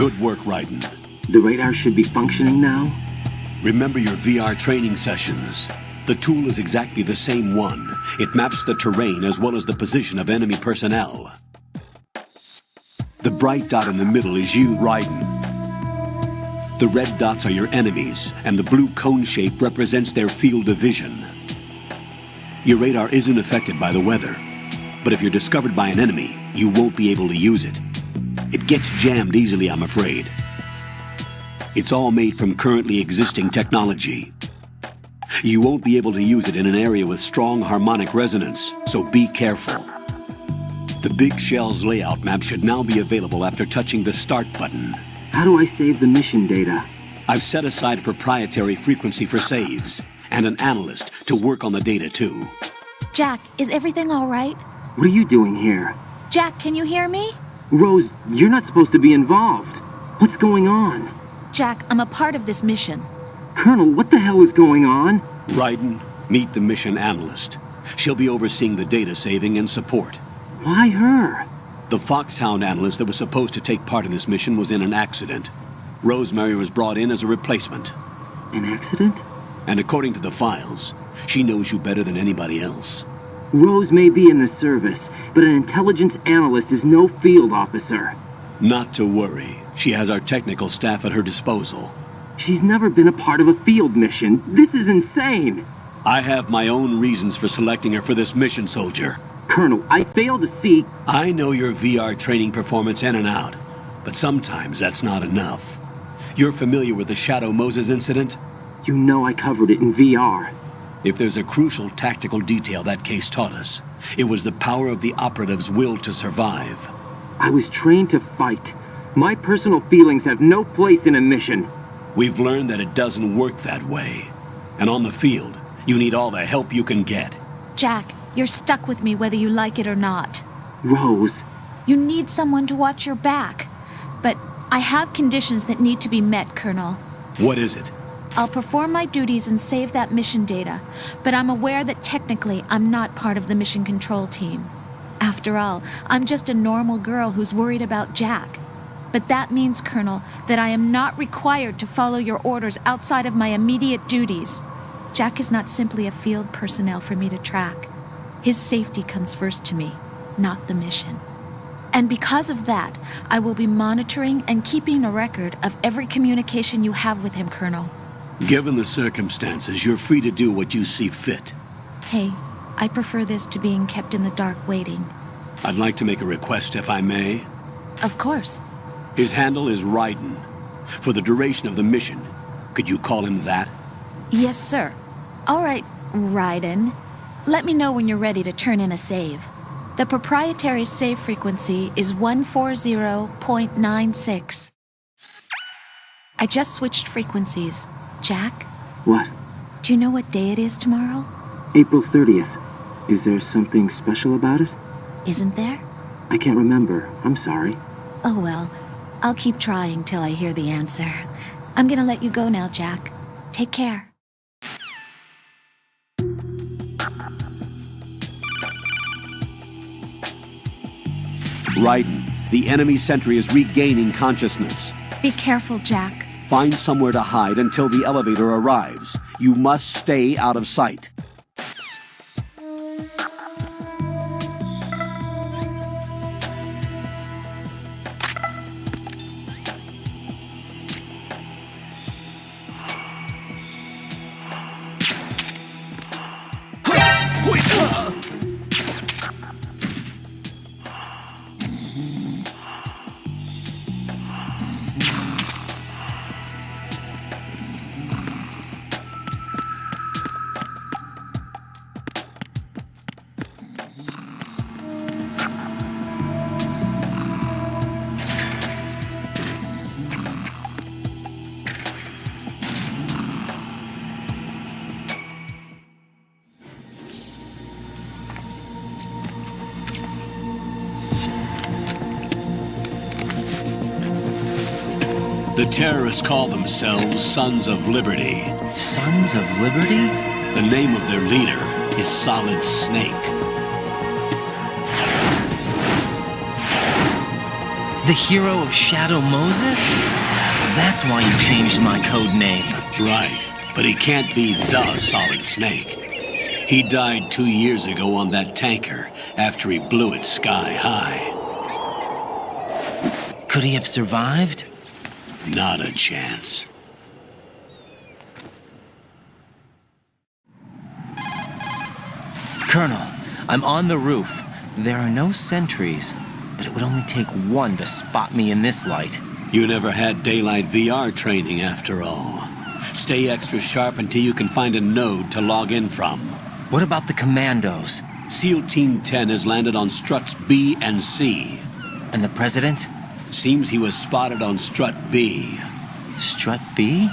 Good work, Raiden. The radar should be functioning now? Remember your VR training sessions. The tool is exactly the same one. It maps the terrain as well as the position of enemy personnel. The bright dot in the middle is you, Raiden. The red dots are your enemies, and the blue cone shape represents their field of vision. Your radar isn't affected by the weather, but if you're discovered by an enemy, you won't be able to use it. It gets jammed easily, I'm afraid. It's all made from currently existing technology. You won't be able to use it in an area with strong harmonic resonance, so be careful. The Big Shell's layout map should now be available after touching the Start button. How do I save the mission data? I've set aside a proprietary frequency for saves, and an analyst to work on the data too. Jack, is everything all right? What are you doing here? Jack, can you hear me? Rose, you're not supposed to be involved. What's going on? Jack, I'm a part of this mission. Colonel, what the hell is going on? Raiden, meet the mission analyst. She'll be overseeing the data saving and support. Why her? The Foxhound analyst that was supposed to take part in this mission was in an accident. Rosemary was brought in as a replacement. An accident? And according to the files, she knows you better than anybody else. Rose may be in the service, but an intelligence analyst is no field officer. Not to worry. She has our technical staff at her disposal. She's never been a part of a field mission. This is insane. I have my own reasons for selecting her for this mission, soldier. Colonel, I fail to see... I know your VR training performance in and out, but sometimes that's not enough. You're familiar with the Shadow Moses incident? You know I covered it in VR. If there's a crucial tactical detail that case taught us, it was the power of the operative's will to survive. I was trained to fight. My personal feelings have no place in a mission. We've learned that it doesn't work that way. And on the field, you need all the help you can get. Jack, you're stuck with me whether you like it or not. Rose. You need someone to watch your back. But I have conditions that need to be met, Colonel. What is it? I'll perform my duties and save that mission data, but I'm aware that technically I'm not part of the mission control team. After all, I'm just a normal girl who's worried about Jack. But that means, Colonel, that I am not required to follow your orders outside of my immediate duties. Jack is not simply a field personnel for me to track. His safety comes first to me, not the mission. And because of that, I will be monitoring and keeping a record of every communication you have with him, Colonel. Given the circumstances, you're free to do what you see fit. Hey, I prefer this to being kept in the dark waiting. I'd like to make a request, if I may. Of course. His handle is Raiden. For the duration of the mission, could you call him that? Yes, sir. All right, Raiden. Let me know when you're ready to turn in a save. The proprietary save frequency is 140.96. I just switched frequencies. Jack? What? Do you know what day it is tomorrow? April 30th. Is there something special about it? Isn't there? I can't remember. I'm sorry. Oh well, I'll keep trying till I hear the answer. I'm gonna let you go now, Jack. Take care. Raiden, the enemy sentry is regaining consciousness. Be careful, Jack. Find somewhere to hide until the elevator arrives. You must stay out of sight. The terrorists call themselves Sons of Liberty. Sons of Liberty? The name of their leader is Solid Snake. The hero of Shadow Moses? So that's why you changed my code name. Right, but he can't be the Solid Snake. He died 2 years ago on that tanker after he blew it sky high. Could he have survived? Not a chance. Colonel, I'm on the roof. There are no sentries, but it would only take one to spot me in this light. You never had daylight VR training after all. Stay extra sharp until you can find a node to log in from. What about the commandos? SEAL Team 10 has landed on struts B and C. And the president? Seems he was spotted on strut B. Strut B?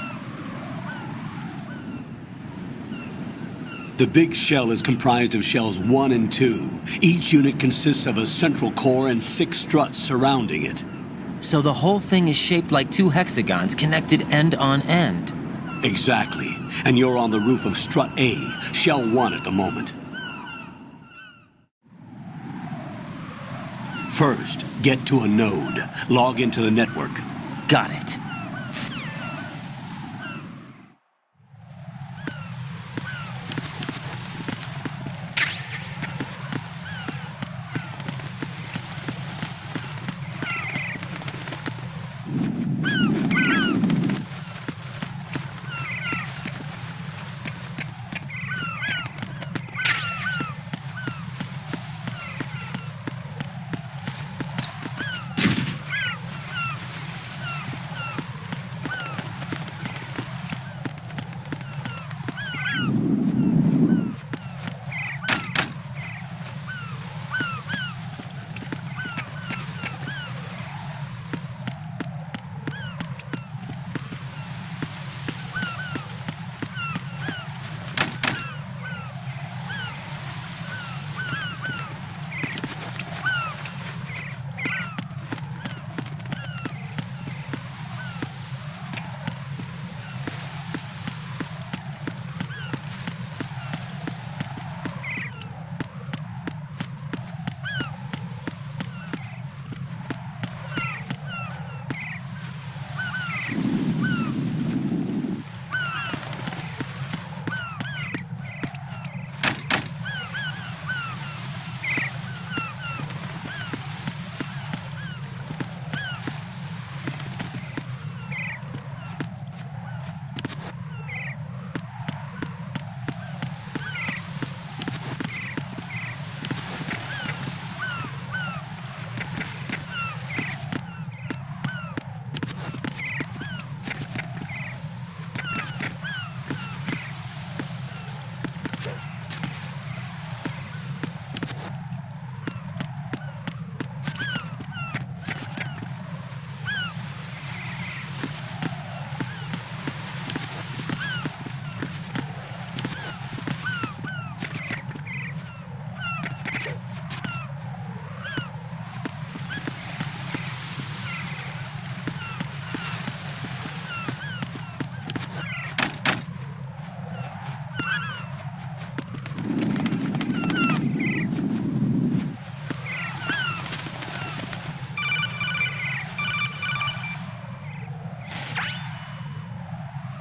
The big shell is comprised of shells 1 and 2. Each unit consists of a central core and 6 struts surrounding it. So the whole thing is shaped like 2 hexagons connected end on end. Exactly. And you're on the roof of strut A, shell 1 at the moment. First, get to a node. Log into the network. Got it.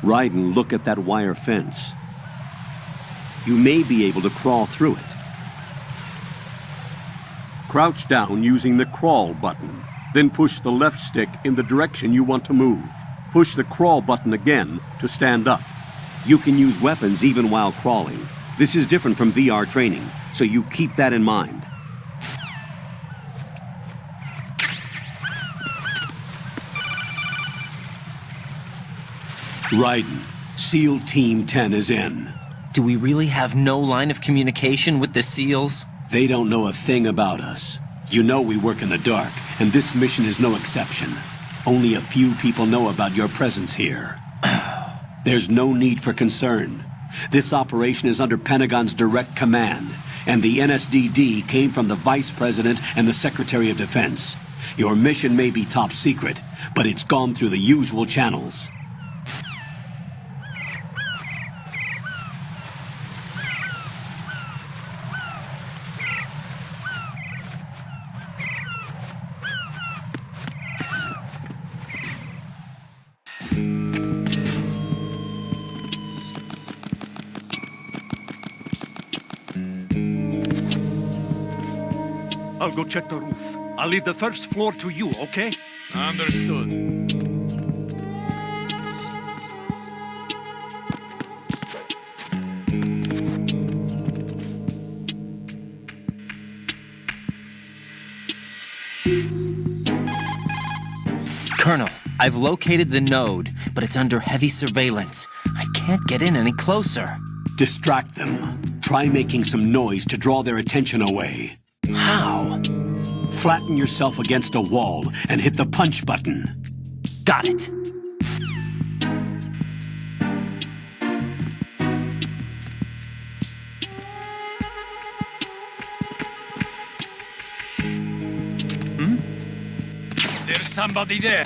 Raiden, look at that wire fence. You may be able to crawl through it. Crouch down using the crawl button. Then push the left stick in the direction you want to move. Push the crawl button again to stand up. You can use weapons even while crawling. This is different from VR training, so you keep that in mind. Raiden, SEAL Team 10 is in. Do we really have no line of communication with the SEALs? They don't know a thing about us. You know we work in the dark, and this mission is no exception. Only a few people know about your presence here. There's no need for concern. This operation is under Pentagon's direct command, and the NSDD came from the Vice President and the Secretary of Defense. Your mission may be top secret, but it's gone through the usual channels. I'll go check the roof. I'll leave the first floor to you, okay? Understood. Colonel, I've located the node, but it's under heavy surveillance. I can't get in any closer. Distract them. Try making some noise to draw their attention away. How? Flatten yourself against a wall and hit the punch button. Got it. There's somebody there.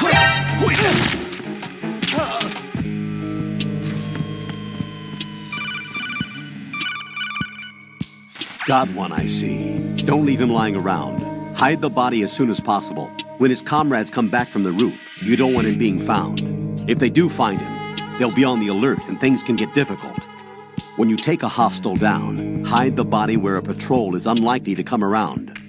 Got one, I see. Don't leave him lying around. Hide the body as soon as possible. When his comrades come back from the roof, you don't want him being found. If they do find him, they'll be on the alert and things can get difficult. When you take a hostile down, hide the body where a patrol is unlikely to come around.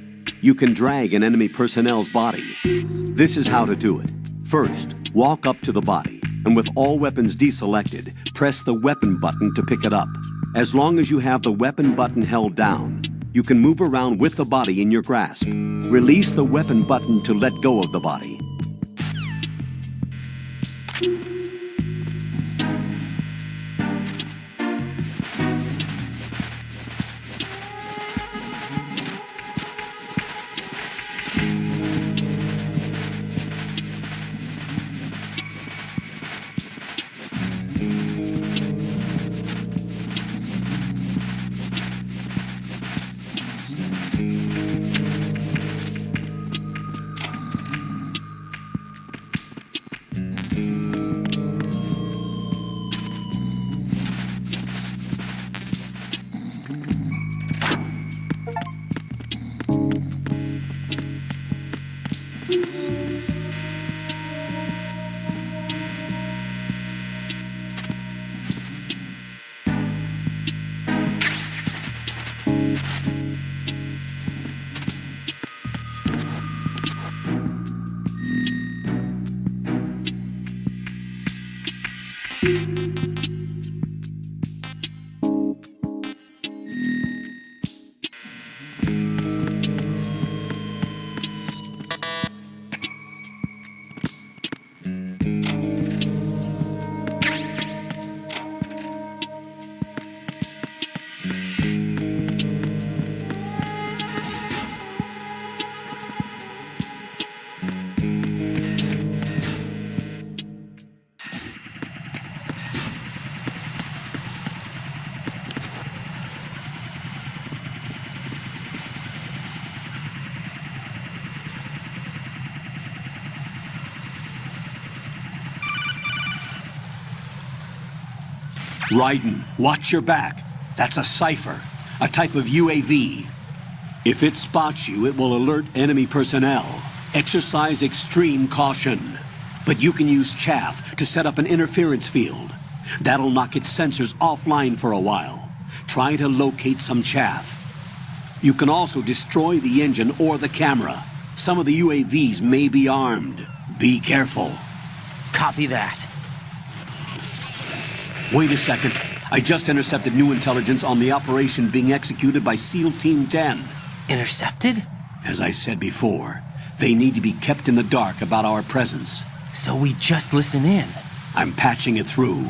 You can drag an enemy personnel's body. This is how to do it. First, walk up to the body, and with all weapons deselected, press the weapon button to pick it up. As long as you have the weapon button held down, you can move around with the body in your grasp. Release the weapon button to let go of the body. Raiden, watch your back. That's a cipher, a type of UAV. If it spots you, it will alert enemy personnel. Exercise extreme caution. But you can use chaff to set up an interference field. That'll knock its sensors offline for a while. Try to locate some chaff. You can also destroy the engine or the camera. Some of the UAVs may be armed. Be careful. Copy that. Wait a second. I just intercepted new intelligence on the operation being executed by SEAL Team 10. Intercepted? As I said before, they need to be kept in the dark about our presence. So we just listen in. I'm patching it through.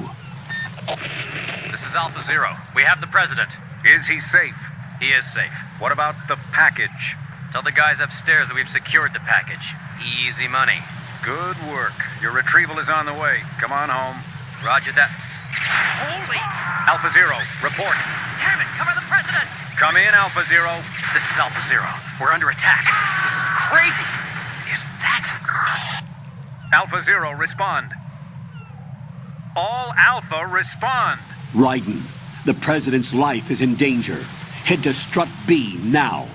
This is Alpha Zero. We have the president. Is he safe? He is safe. What about the package? Tell the guys upstairs that we've secured the package. Easy money. Good work. Your retrieval is on the way. Come on home. Roger that. Holy! Alpha Zero, report. Damn it! Cover the president! Come in, Alpha Zero. This is Alpha Zero. We're under attack. This is crazy. Is that... Alpha Zero, respond. All Alpha, respond. Raiden, the president's life is in danger. Head to Strut B now.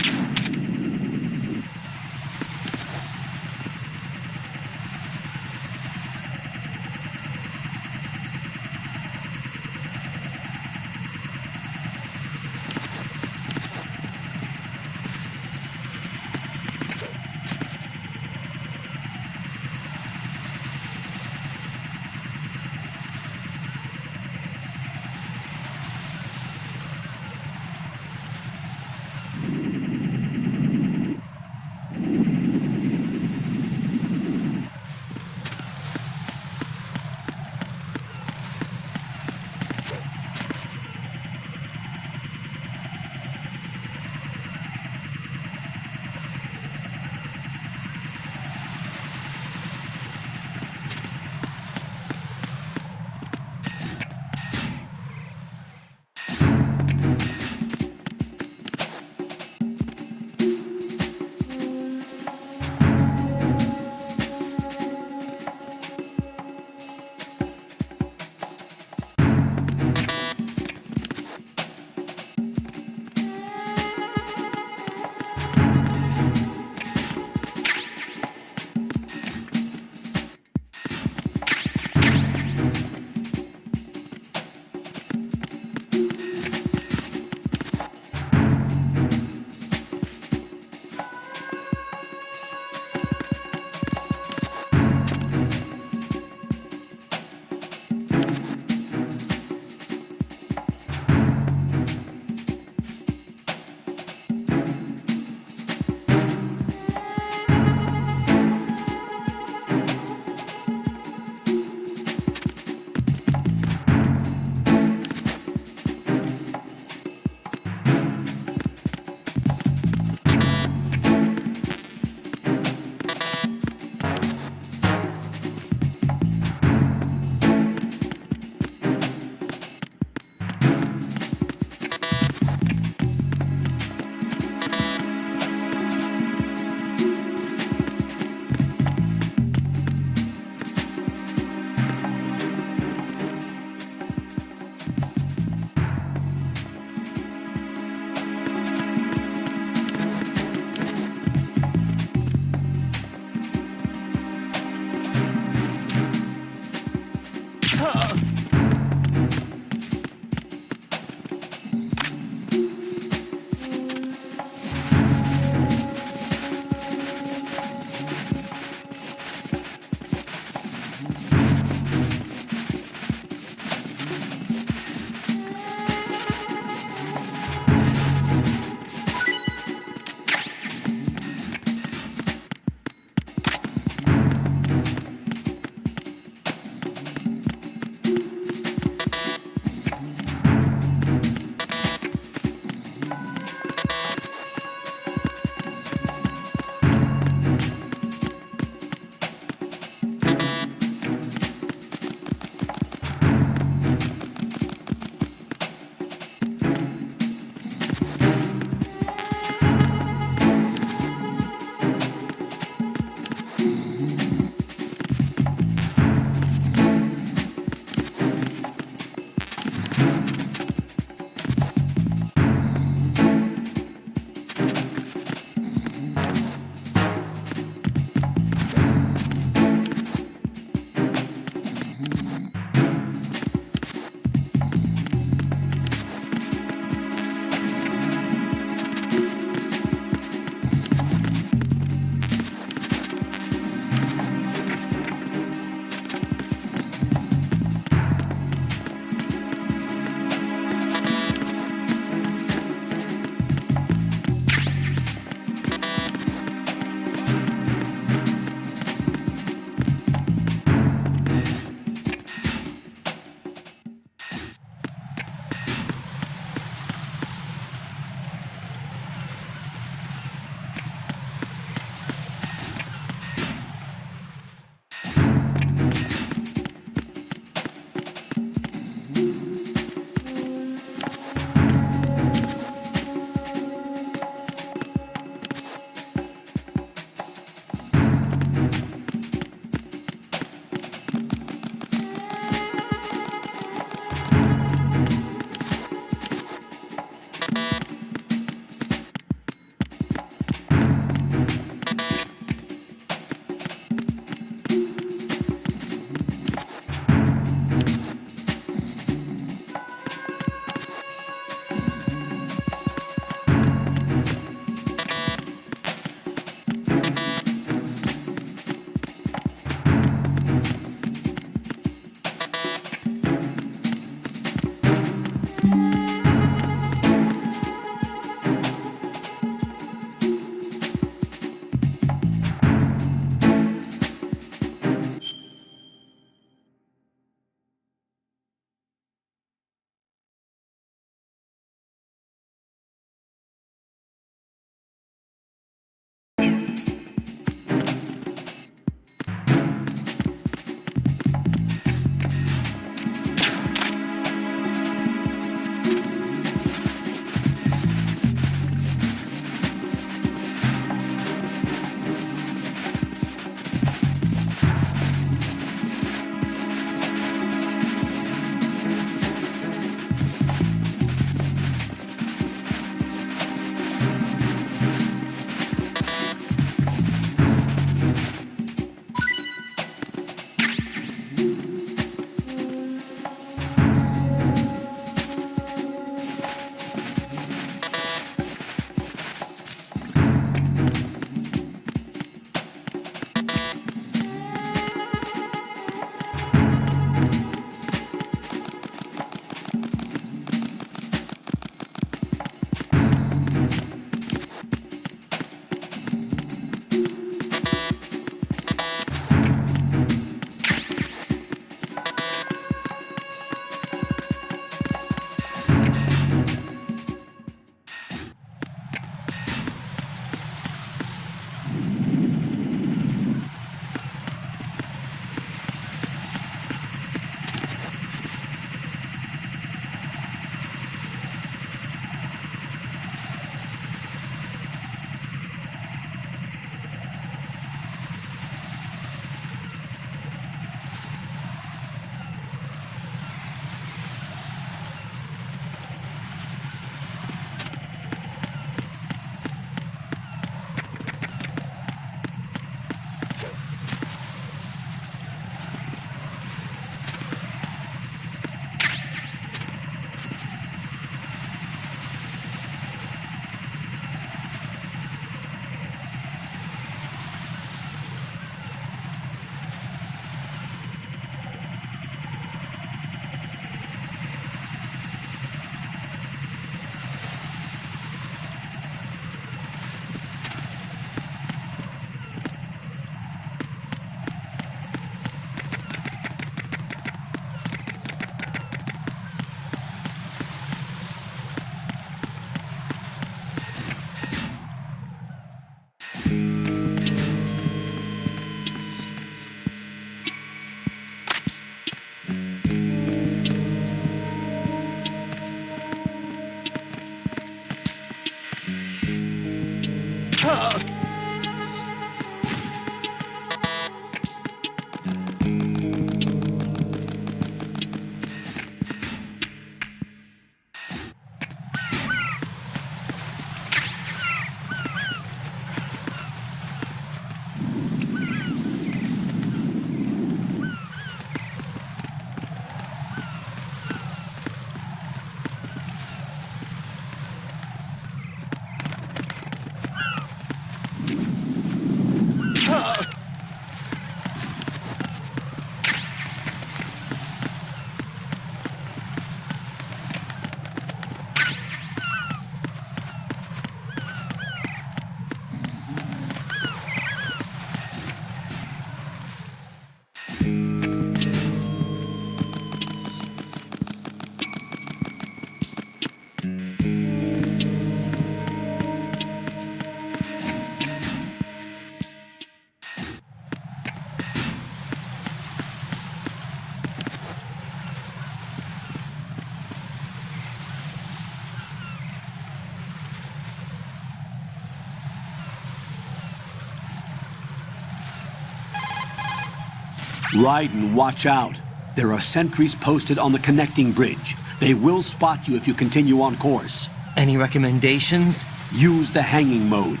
Raiden, watch out. There are sentries posted on the connecting bridge. They will spot you if you continue on course. Any recommendations? Use the hanging mode.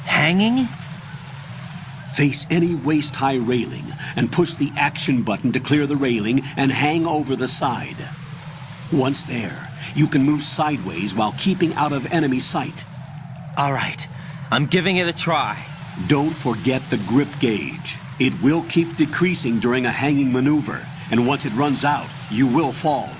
Hanging? Face any waist-high railing and push the action button to clear the railing and hang over the side. Once there, you can move sideways while keeping out of enemy sight. All right, I'm giving it a try. Don't forget the grip gauge. It will keep decreasing during a hanging maneuver, and once it runs out, you will fall.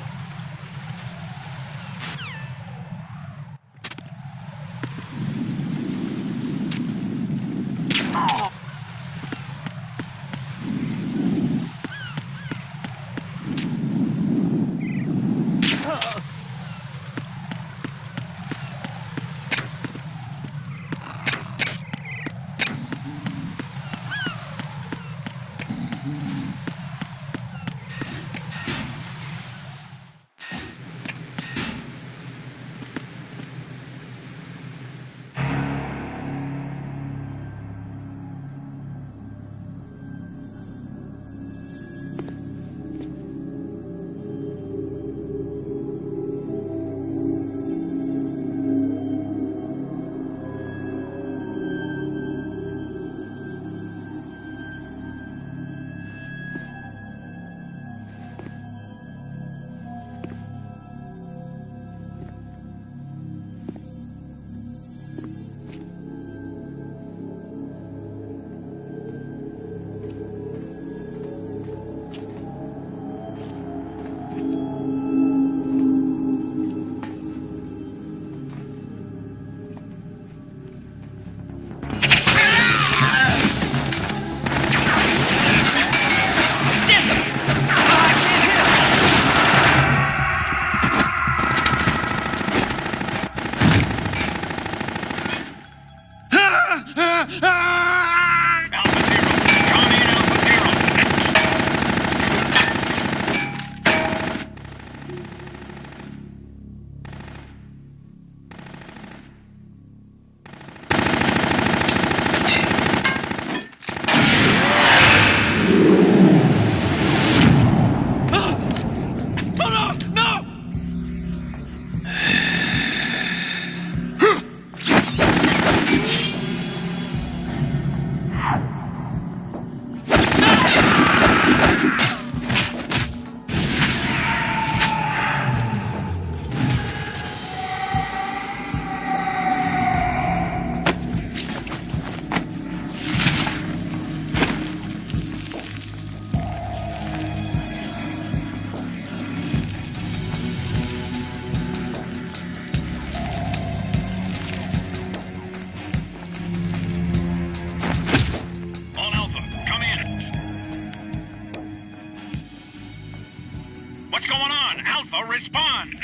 What's going on? Alpha, respond!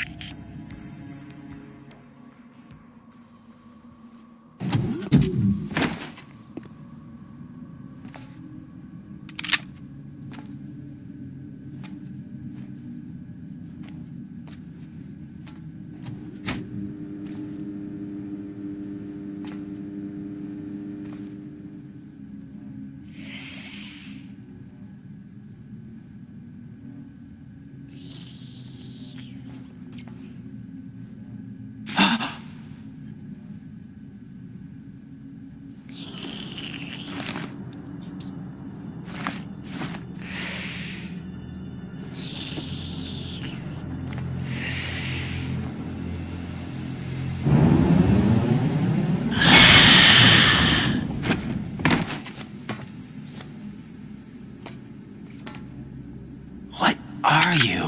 What are you?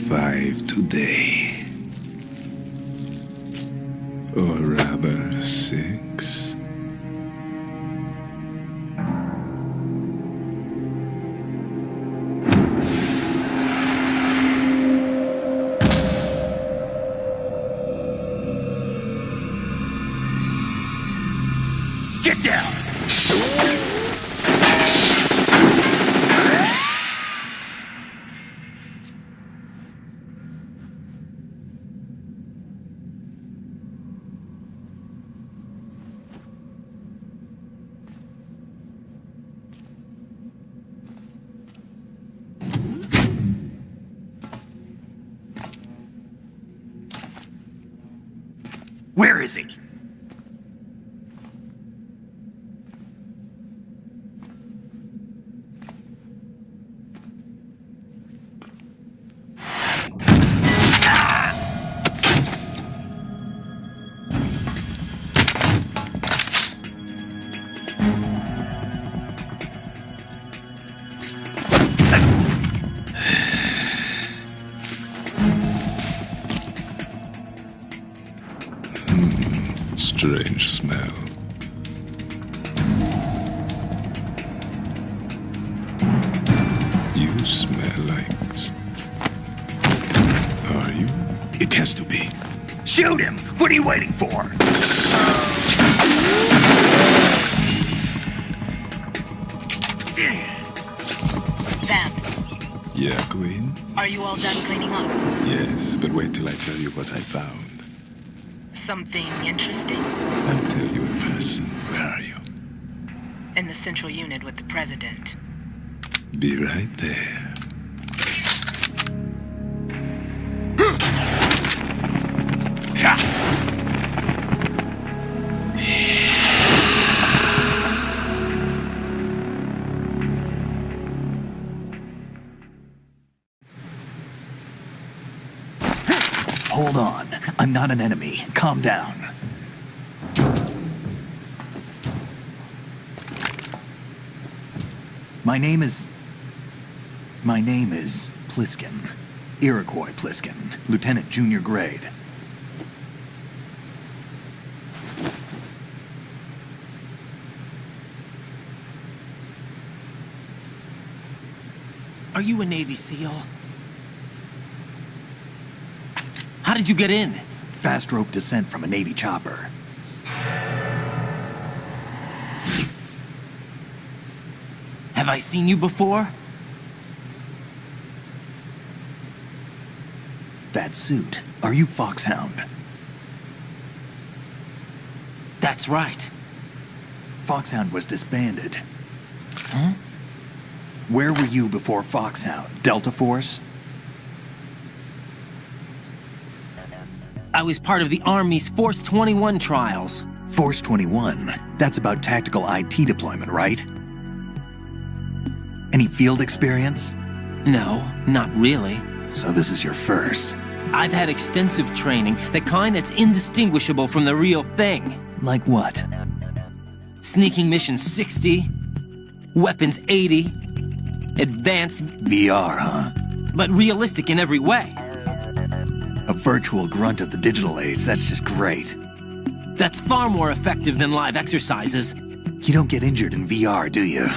Five today. Or rather, 6. Get down! Where is he? Strange smell. You smell like... Are you? It has to be. Shoot him! What are you waiting for? Vamp, Yeah, Queen? are you all done cleaning up? Yes, but wait till I tell you what I found. Something interesting? I'll tell you in person. Where are you? In the central unit with the president. Be right there. Hold on. I'm not an enemy. Calm down. My name is Pliskin. Iroquois Pliskin. Lieutenant Junior Grade. Are you a Navy SEAL? How did you get in? Fast rope descent from a Navy chopper. Have I seen you before? That suit. Are you Foxhound? That's right. Foxhound was disbanded. Huh? Where were you before Foxhound? Delta Force? I was part of the Army's Force 21 trials. Force 21? That's about tactical IT deployment, right? Any field experience? No, not really. So this is your first. I've had extensive training, the kind that's indistinguishable from the real thing. Like what? Sneaking mission 60, weapons 80, advanced, VR, huh? but realistic in every way. A virtual grunt of the digital age, that's just great. That's far more effective than live exercises. You don't get injured in VR, do you?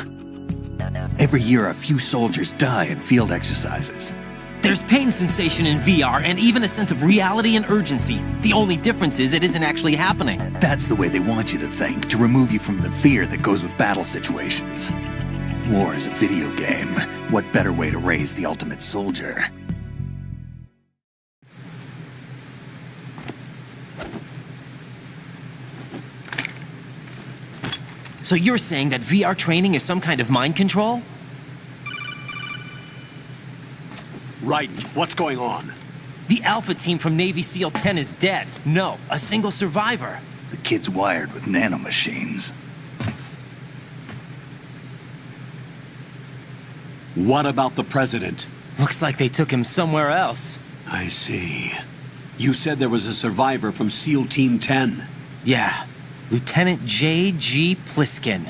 Every year, a few soldiers die in field exercises. There's pain sensation in VR and even a sense of reality and urgency. The only difference is it isn't actually happening. That's the way they want you to think, to remove you from the fear that goes with battle situations. War is a video game. What better way to raise the ultimate soldier? So you're saying that VR training is some kind of mind control? Right. What's going on? The Alpha team from Navy SEAL 10 is dead. No, a single survivor. The kid's wired with nanomachines. What about the president? Looks like they took him somewhere else. I see. You said there was a survivor from SEAL Team 10. Yeah, Lieutenant J.G. Pliskin.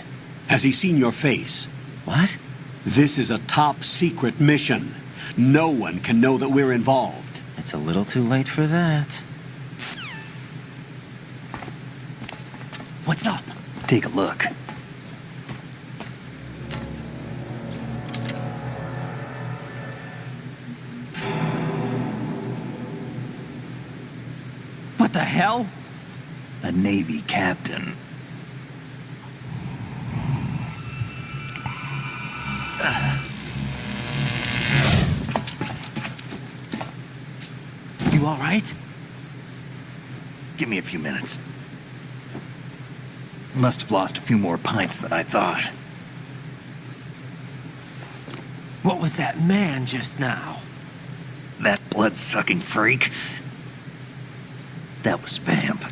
Has he seen your face? What? This is a top secret mission. No one can know that we're involved. It's a little too late for that. What's up? Take a look. What the hell? A Navy captain. You all right? Give me a few minutes. Must have lost a few more pints than I thought. What was that man just now? That blood-sucking freak? That was Vamp.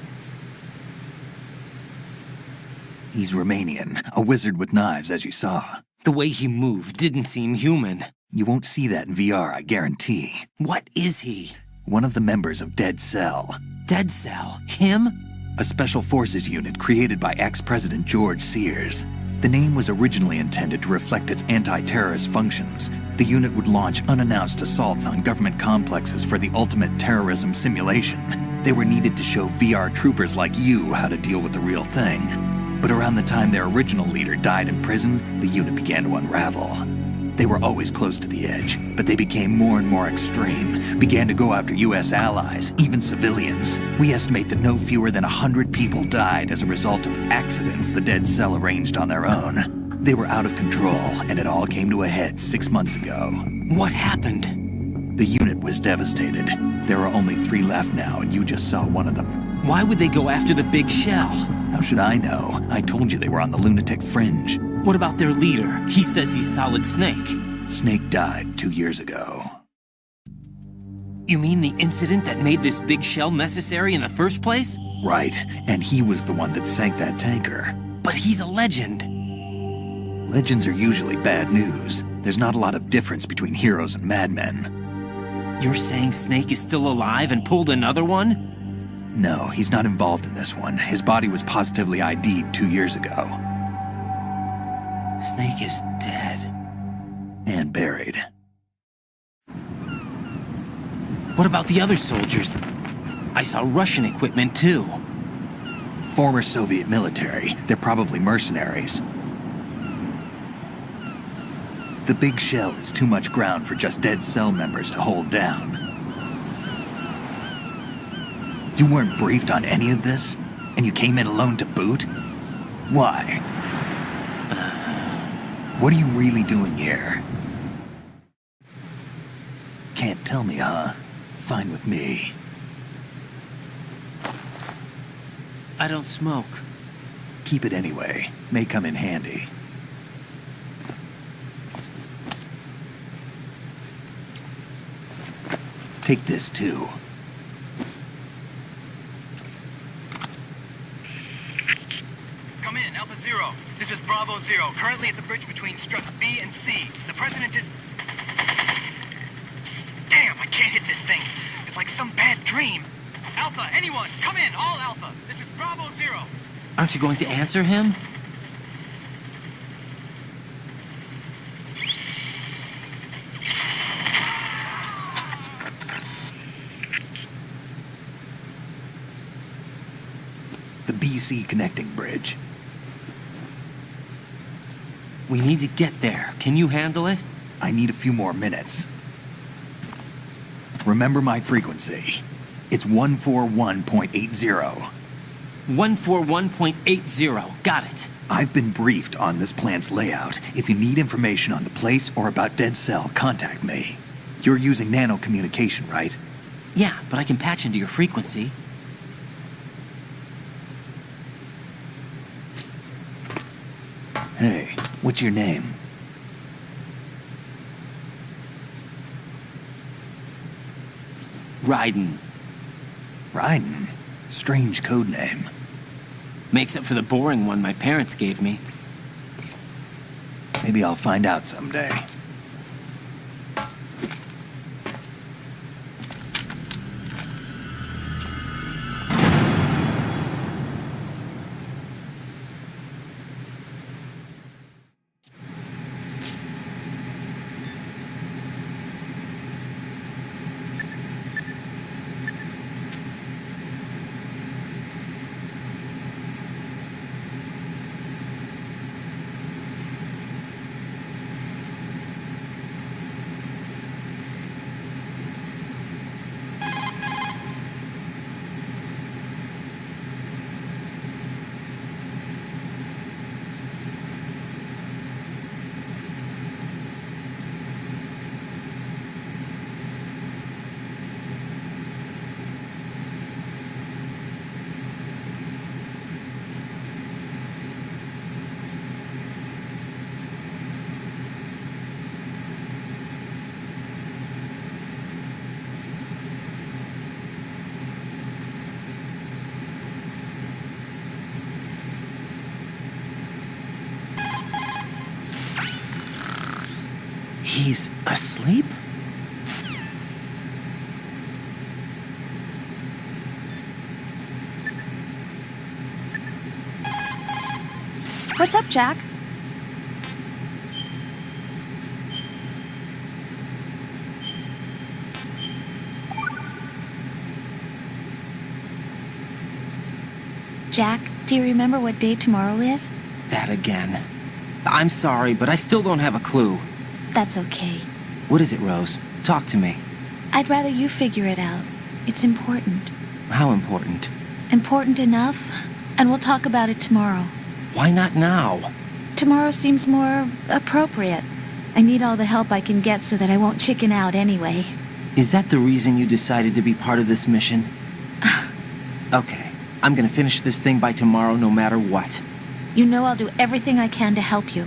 He's Romanian, a wizard with knives, as you saw. The way he moved didn't seem human. You won't see that in VR, I guarantee. What is he? One of the members of Dead Cell. Dead Cell? Him? A special forces unit created by ex-President George Sears. The name was originally intended to reflect its anti-terrorist functions. The unit would launch unannounced assaults on government complexes for the ultimate terrorism simulation. They were needed to show VR troopers like you how to deal with the real thing. But around the time their original leader died in prison, the unit began to unravel. They were always close to the edge, but they became more and more extreme, began to go after US allies, even civilians. We estimate that no fewer than 100 people died as a result of accidents the Dead Cell arranged on their own. They were out of control, and it all came to a head 6 months ago. What happened? The unit was devastated. There are only 3 left now, and you just saw one of them. Why would they go after the big shell? How should I know? I told you they were on the lunatic fringe. What about their leader? He says he's Solid Snake. Snake died 2 years ago. You mean the incident that made this big shell necessary in the first place? Right, and he was the one that sank that tanker. But he's a legend. Legends are usually bad news. There's not a lot of difference between heroes and madmen. You're saying Snake is still alive and pulled another one? No, he's not involved in this one. His body was positively ID'd 2 years ago. Snake is dead. And buried. What about the other soldiers? I saw Russian equipment too. Former Soviet military. They're probably mercenaries. The big shell is too much ground for just Dead Cell members to hold down. You weren't briefed on any of this? And you came in alone to boot? Why? What are you really doing here? Can't tell me, huh? Fine with me. I don't smoke. Keep it anyway. May come in handy. Take this too. Come in, Alpha Zero. This is Bravo Zero, currently at the bridge between struts B and C. The President is... Damn, I can't hit this thing. It's like some bad dream. Alpha, anyone, come in, all Alpha. This is Bravo Zero. Aren't you going to answer him? The BC connecting bridge. We need to get there. Can you handle it? I need a few more minutes. Remember my frequency. It's 141.80. 141.80. Got it. I've been briefed on this plant's layout. If you need information on the place or about Dead Cell, contact me. You're using nano communication, right? Yeah, but I can patch into your frequency. Hey, what's your name? Raiden. Raiden? Strange code name. Makes up for the boring one my parents gave me. Maybe I'll find out someday. He's asleep? What's up, Jack? Jack, do you remember what day tomorrow is? That again. I'm sorry, but I still don't have a clue. That's okay. What is it, Rose? Talk to me. I'd rather you figure it out. It's important. How important? Important enough, and we'll talk about it tomorrow. Why not now? Tomorrow seems more appropriate. I need all the help I can get so that I won't chicken out anyway. Is that the reason you decided to be part of this mission? Okay, I'm gonna finish this thing by tomorrow no matter what. You know I'll do everything I can to help you.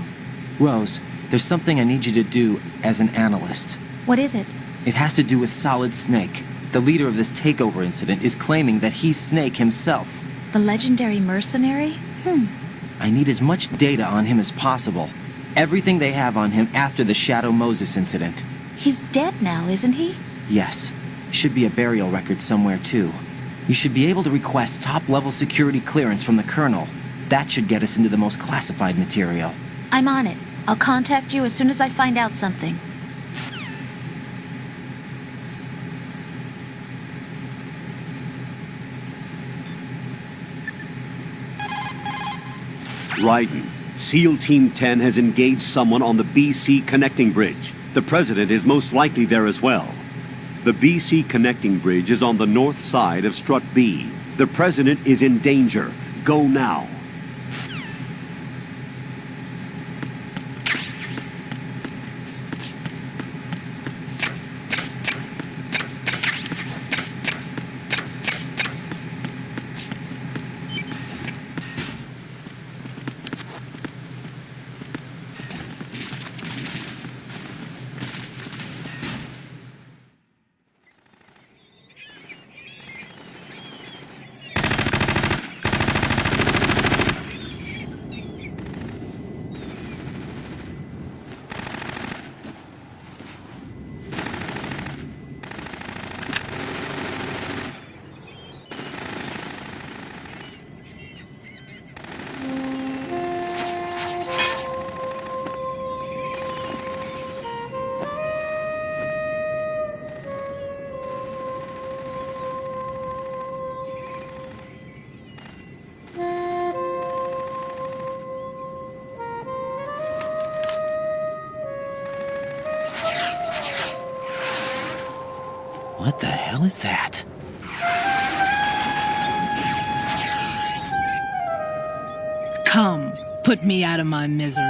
Rose, there's something I need you to do as an analyst. What is it? It has to do with Solid Snake. The leader of this takeover incident is claiming that he's Snake himself. The legendary mercenary? I need as much data on him as possible. Everything they have on him after the Shadow Moses incident. He's dead now, isn't he? Yes. Should be a burial record somewhere, too. You should be able to request top-level security clearance from the Colonel. That should get us into the most classified material. I'm on it. I'll contact you as soon as I find out something. Raiden, SEAL Team 10 has engaged someone on the BC connecting bridge. The President is most likely there as well. The BC connecting bridge is on the north side of Strut B. The President is in danger. Go now. What the hell is that? Come, put me out of my misery.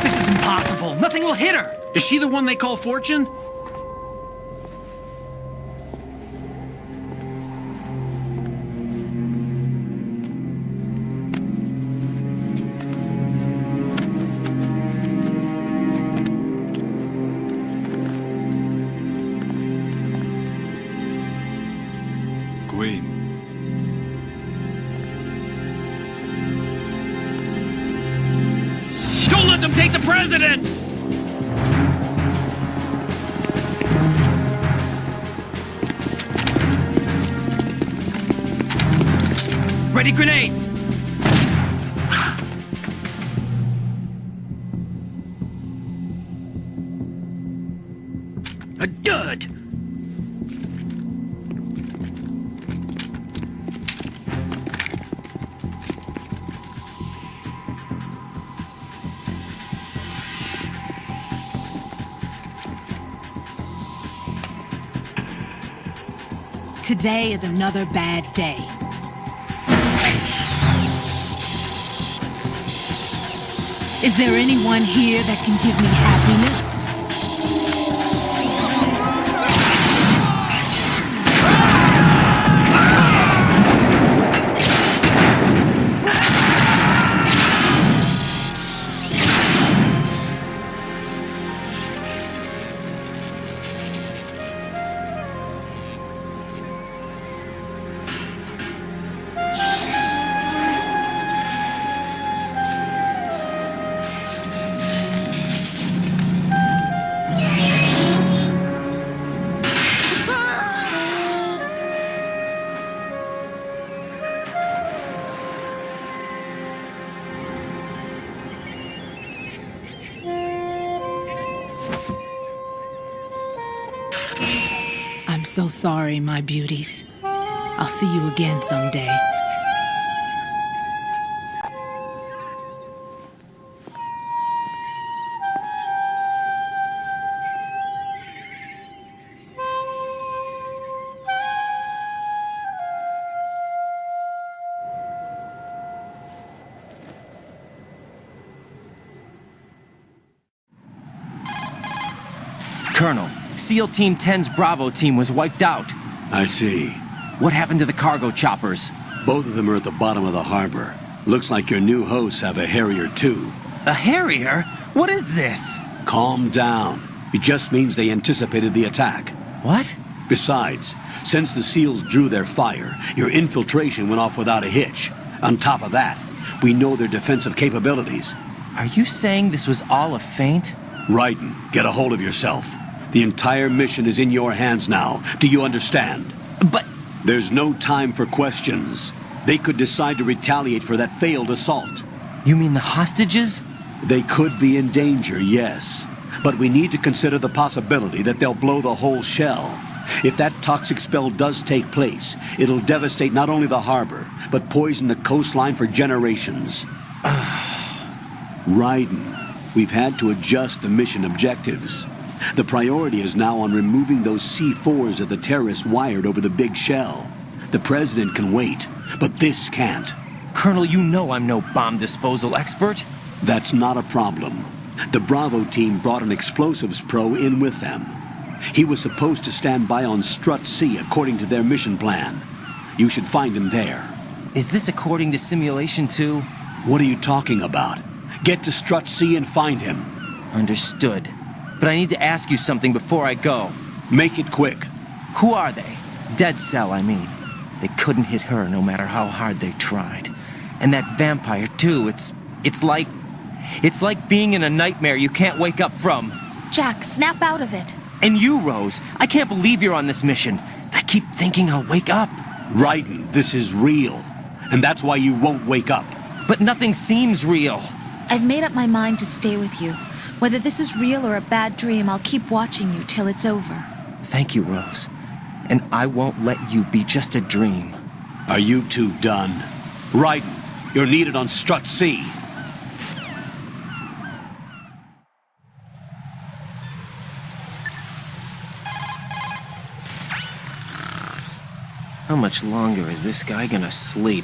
This is impossible. Nothing will hit her. Is she the one they call Fortune? Queen. Don't let them take the president! Ready grenades! A dud! Today is another bad day. Is there anyone here that can give me happiness? I'm so sorry, my beauties. I'll see you again someday. Colonel, SEAL Team 10's Bravo team was wiped out. I see. What happened to the cargo choppers? Both of them are at the bottom of the harbor. Looks like your new hosts have a Harrier too. A Harrier? What is this? Calm down. It just means they anticipated the attack. What? Besides, since the SEALs drew their fire, your infiltration went off without a hitch. On top of that, we know their defensive capabilities. Are you saying this was all a feint? Raiden, get a hold of yourself. The entire mission is in your hands now. Do you understand? But... There's no time for questions. They could decide to retaliate for that failed assault. You mean the hostages? They could be in danger, yes. But we need to consider the possibility that they'll blow the whole shell. If that toxic spell does take place, it'll devastate not only the harbor, but poison the coastline for generations. Raiden, we've had to adjust the mission objectives. The priority is now on removing those C4s that the terrorists wired over the big shell. The president can wait, but this can't. Colonel, you know I'm no bomb disposal expert. That's not a problem. The Bravo team brought an explosives pro in with them. He was supposed to stand by on Strut C according to their mission plan. You should find him there. Is this according to Simulation 2? What are you talking about? Get to Strut C and find him. Understood. But I need to ask you something before I go. Make it quick. Who are they? Dead Cell, I mean. They couldn't hit her no matter how hard they tried. And that vampire, too, it's like being in a nightmare you can't wake up from. Jack, snap out of it. And you, Rose, I can't believe you're on this mission. I keep thinking I'll wake up. Raiden, this is real. And that's why you won't wake up. But nothing seems real. I've made up my mind to stay with you. Whether this is real or a bad dream, I'll keep watching you till it's over. Thank you, Rose. And I won't let you be just a dream. Are you two done? Raiden, you're needed on Strut C. How much longer is this guy gonna sleep?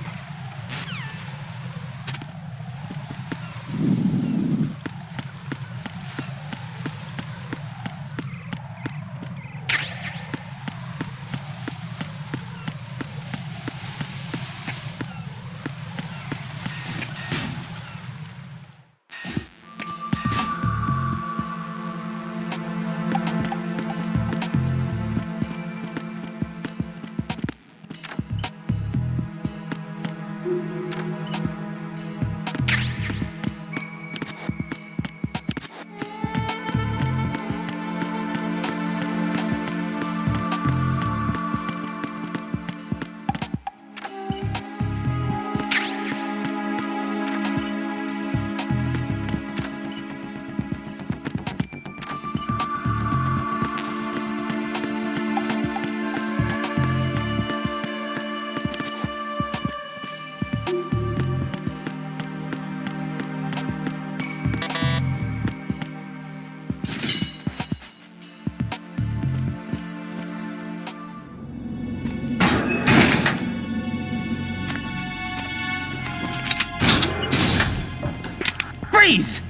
Freeze!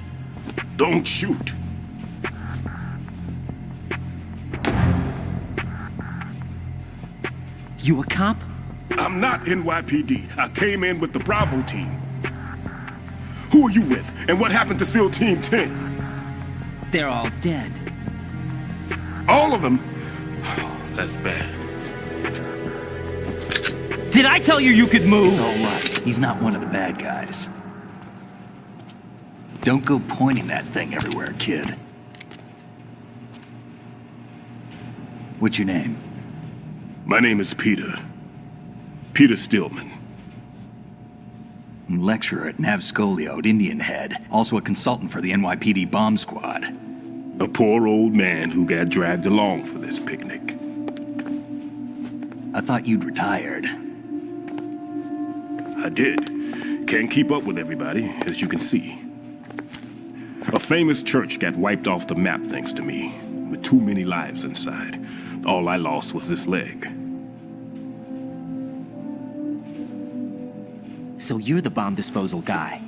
Don't shoot. You a cop? I'm not NYPD. I came in with the Bravo team. Who are you with? And what happened to SEAL Team 10? They're all dead. All of them? Oh, that's bad. Did I tell you you could move? It's all right. He's not one of the bad guys. Don't go pointing that thing everywhere, kid. What's your name? My name is Peter. Peter Stillman. Lecturer at Navscolio at Indian Head. Also a consultant for the NYPD bomb squad. A poor old man who got dragged along for this picnic. I thought you'd retired. I did. Can't keep up with everybody, as you can see. A famous church got wiped off the map thanks to me, with too many lives inside. All I lost was this leg. So you're the bomb disposal guy.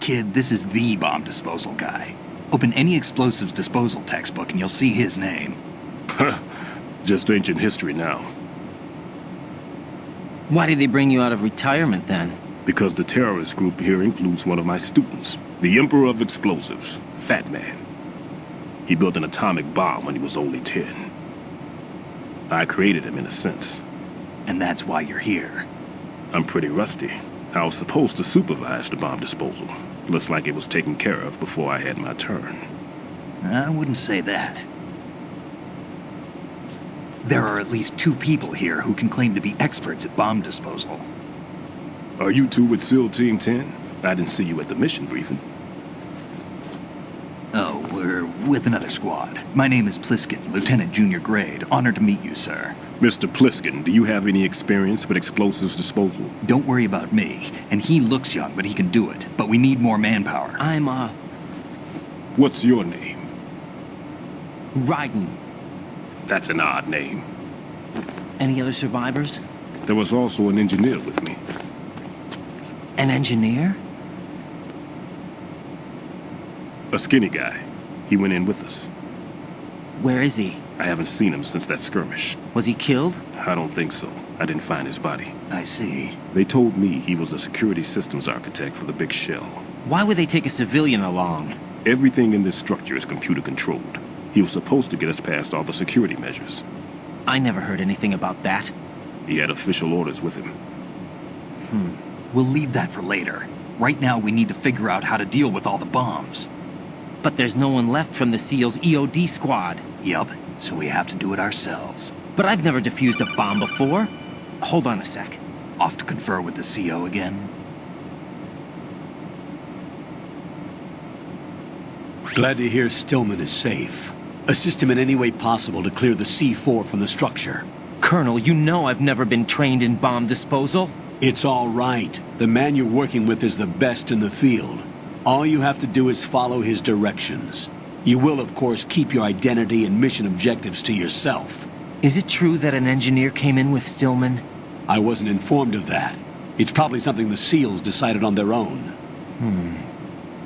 Kid, this is the bomb disposal guy. Open any explosives disposal textbook and you'll see his name. Just ancient history now. Why did they bring you out of retirement then? Because the terrorist group here includes one of my students, the Emperor of Explosives, Fat Man. He built an atomic bomb when he was only 10. I created him in a sense. And that's why you're here. I'm pretty rusty. I was supposed to supervise the bomb disposal. Looks like it was taken care of before I had my turn. I wouldn't say that. There are at least 2 people here who can claim to be experts at bomb disposal. Are you two with SEAL Team 10? I didn't see you at the mission briefing. Oh, we're with another squad. My name is Pliskin, Lieutenant Junior Grade. Honored to meet you, sir. Mr. Pliskin, do you have any experience with explosives disposal? Don't worry about me. And he looks young, but he can do it. But we need more manpower. I'm, What's your name? Raiden. That's an odd name. Any other survivors? There was also an engineer with me. An engineer? A skinny guy. He went in with us. Where is he? I haven't seen him since that skirmish. Was he killed? I don't think so. I didn't find his body. I see. They told me he was a security systems architect for the big shell. Why would they take a civilian along? Everything in this structure is computer controlled. He was supposed to get us past all the security measures. I never heard anything about that. He had official orders with him. We'll leave that for later. Right now, we need to figure out how to deal with all the bombs. But there's no one left from the SEAL's EOD squad. Yup, so we have to do it ourselves. But I've never defused a bomb before. Hold on a sec. Off to confer with the CO again? Glad to hear Stillman is safe. Assist him in any way possible to clear the C4 from the structure. Colonel, you know I've never been trained in bomb disposal. It's all right. The man you're working with is the best in the field. All you have to do is follow his directions. You will, of course, keep your identity and mission objectives to yourself. Is it true that an engineer came in with Stillman? I wasn't informed of that. It's probably something the SEALs decided on their own.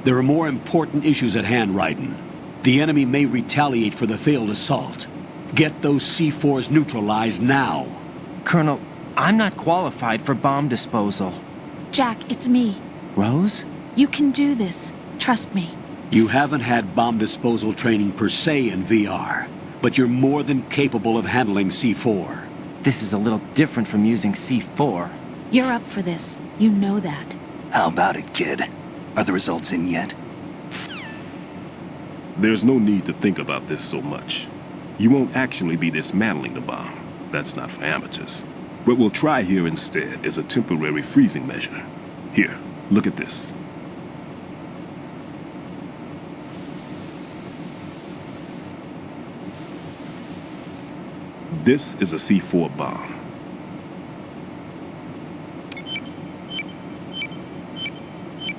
There are more important issues at hand, Raiden. The enemy may retaliate for the failed assault. Get those C4s neutralized now. Colonel, I'm not qualified for bomb disposal. Jack, it's me. Rose? You can do this. Trust me. You haven't had bomb disposal training per se in VR, but you're more than capable of handling C4. This is a little different from using C4. You're up for this. You know that. How about it, kid? Are the results in yet? There's no need to think about this so much. You won't actually be dismantling the bomb. That's not for amateurs. What we'll try here instead is a temporary freezing measure. Here, look at this. This is a C4 bomb.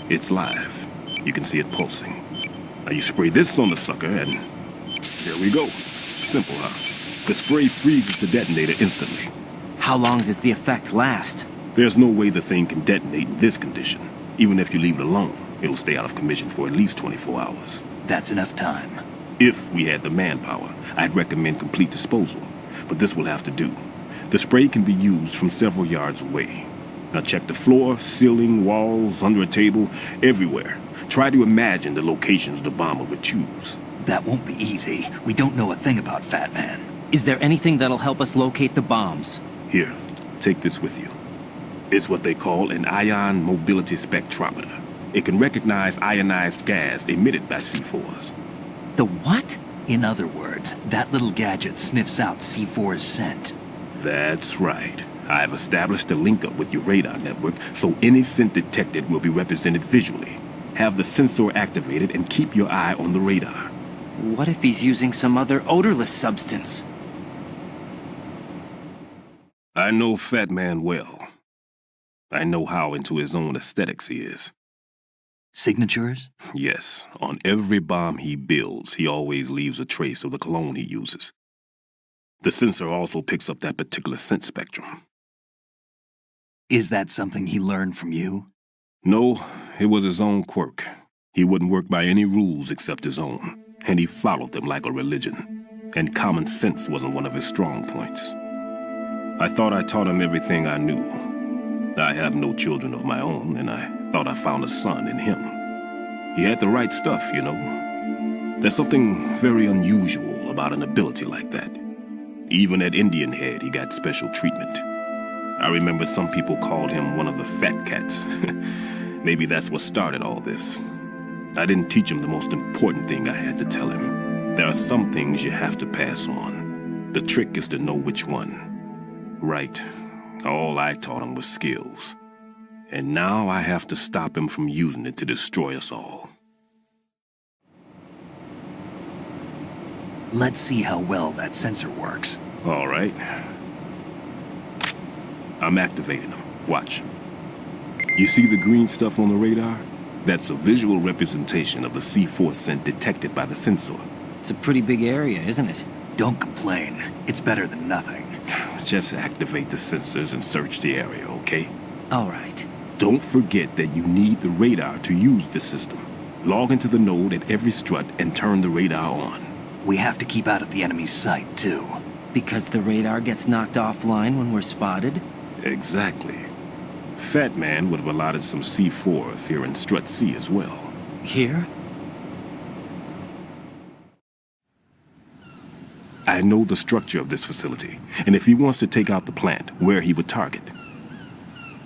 It's live. You can see it pulsing. Now you spray this on the sucker and there we go. Simple, huh? The spray freezes the detonator instantly. How long does the effect last? There's no way the thing can detonate in this condition. Even if you leave it alone, it'll stay out of commission for at least 24 hours. That's enough time. If we had the manpower, I'd recommend complete disposal. But this will have to do. The spray can be used from several yards away. Now check the floor, ceiling, walls, under a table, everywhere. Try to imagine the locations the bomber would choose. That won't be easy. We don't know a thing about Fat Man. Is there anything that'll help us locate the bombs? Here, take this with you. It's what they call an ion mobility spectrometer. It can recognize ionized gas emitted by C4s. The what? In other words, that little gadget sniffs out C4's scent. That's right. I've established a link up with your radar network, so any scent detected will be represented visually. Have the sensor activated and keep your eye on the radar. What if he's using some other odorless substance? I know Fat Man well. I know how into his own aesthetics he is. Signatures? Yes, on every bomb he builds, he always leaves a trace of the cologne he uses. The sensor also picks up that particular scent spectrum. Is that something he learned from you? No, it was his own quirk. He wouldn't work by any rules except his own, and he followed them like a religion. And common sense wasn't one of his strong points. I thought I taught him everything I knew. I have no children of my own, and I thought I found a son in him. He had the right stuff, you know. There's something very unusual about an ability like that. Even at Indian Head, he got special treatment. I remember some people called him one of the fat cats. Maybe that's what started all this. I didn't teach him the most important thing I had to tell him. There are some things you have to pass on. The trick is to know which one. Right. All I taught him was skills. And now I have to stop him from using it to destroy us all. Let's see how well that sensor works. All right. I'm activating them. Watch. You see the green stuff on the radar? That's a visual representation of the C4 scent detected by the sensor. It's a pretty big area, isn't it? Don't complain. It's better than nothing. Just activate the sensors and search the area, okay? All right. Don't forget that you need the radar to use this system. Log into the node at every strut and turn the radar on. We have to keep out of the enemy's sight, too. Because the radar gets knocked offline when we're spotted? Exactly. Fat Man would have allotted some C4s here in Strut C as well. Here? I know the structure of this facility, and if he wants to take out the plant, where he would target.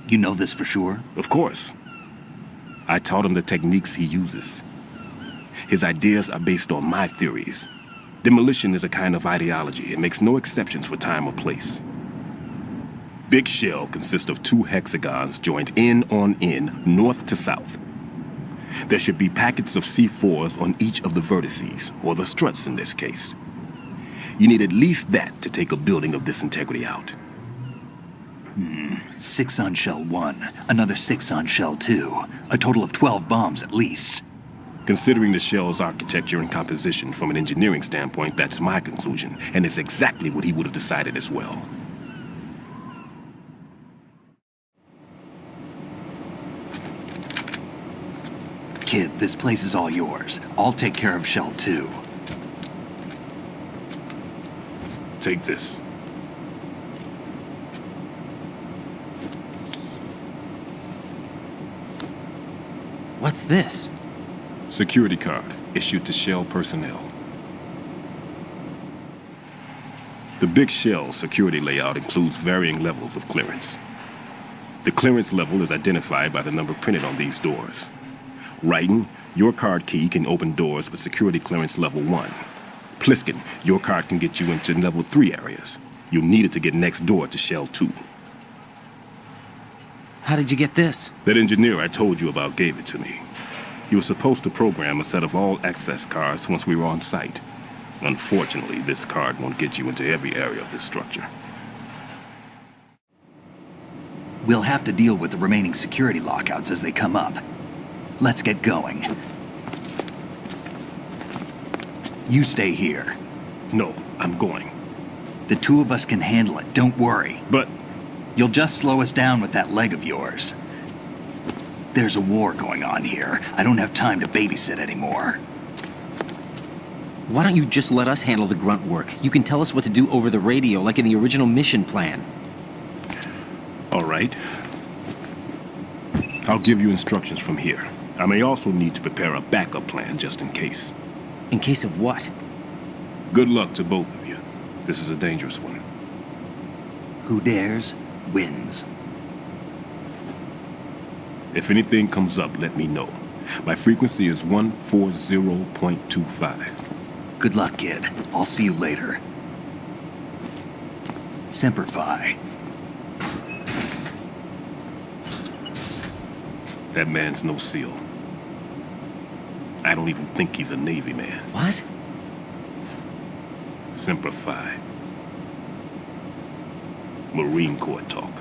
You know this for sure? Of course. I taught him the techniques he uses. His ideas are based on my theories. Demolition is a kind of ideology. It makes no exceptions for time or place. Big Shell consists of 2 hexagons joined end on end, north to south. There should be packets of C4s on each of the vertices, or the struts in this case. You need at least that to take a building of this integrity out. 6 on Shell 1, another 6 on Shell 2. A total of 12 bombs at least. Considering the shell's architecture and composition from an engineering standpoint, that's my conclusion, and it's exactly what he would have decided as well. Kid, this place is all yours. I'll take care of Shell 2. Take this. What's this? Security card issued to Shell personnel. The Big Shell security layout includes varying levels of clearance. The clearance level is identified by the number printed on these doors. Raiden, your card key can open doors with security clearance level 1. Pliskin, your card can get you into level 3 areas. You'll need it to get next door to Shell 2. How did you get this? That engineer I told you about gave it to me. He was supposed to program a set of all access cards once we were on site. Unfortunately, this card won't get you into every area of this structure. We'll have to deal with the remaining security lockouts as they come up. Let's get going. You stay here. No, I'm going. The 2 of us can handle it, don't worry. But... You'll just slow us down with that leg of yours. There's a war going on here. I don't have time to babysit anymore. Why don't you just let us handle the grunt work? You can tell us what to do over the radio, like in the original mission plan. All right. I'll give you instructions from here. I may also need to prepare a backup plan just in case. In case of what? Good luck to both of you. This is a dangerous one. Who dares, wins. If anything comes up, let me know. My frequency is 140.25. Good luck, kid. I'll see you later. Semper Fi. That man's no SEAL. I don't even think he's a Navy man. What? Simplify. Marine Corps talk.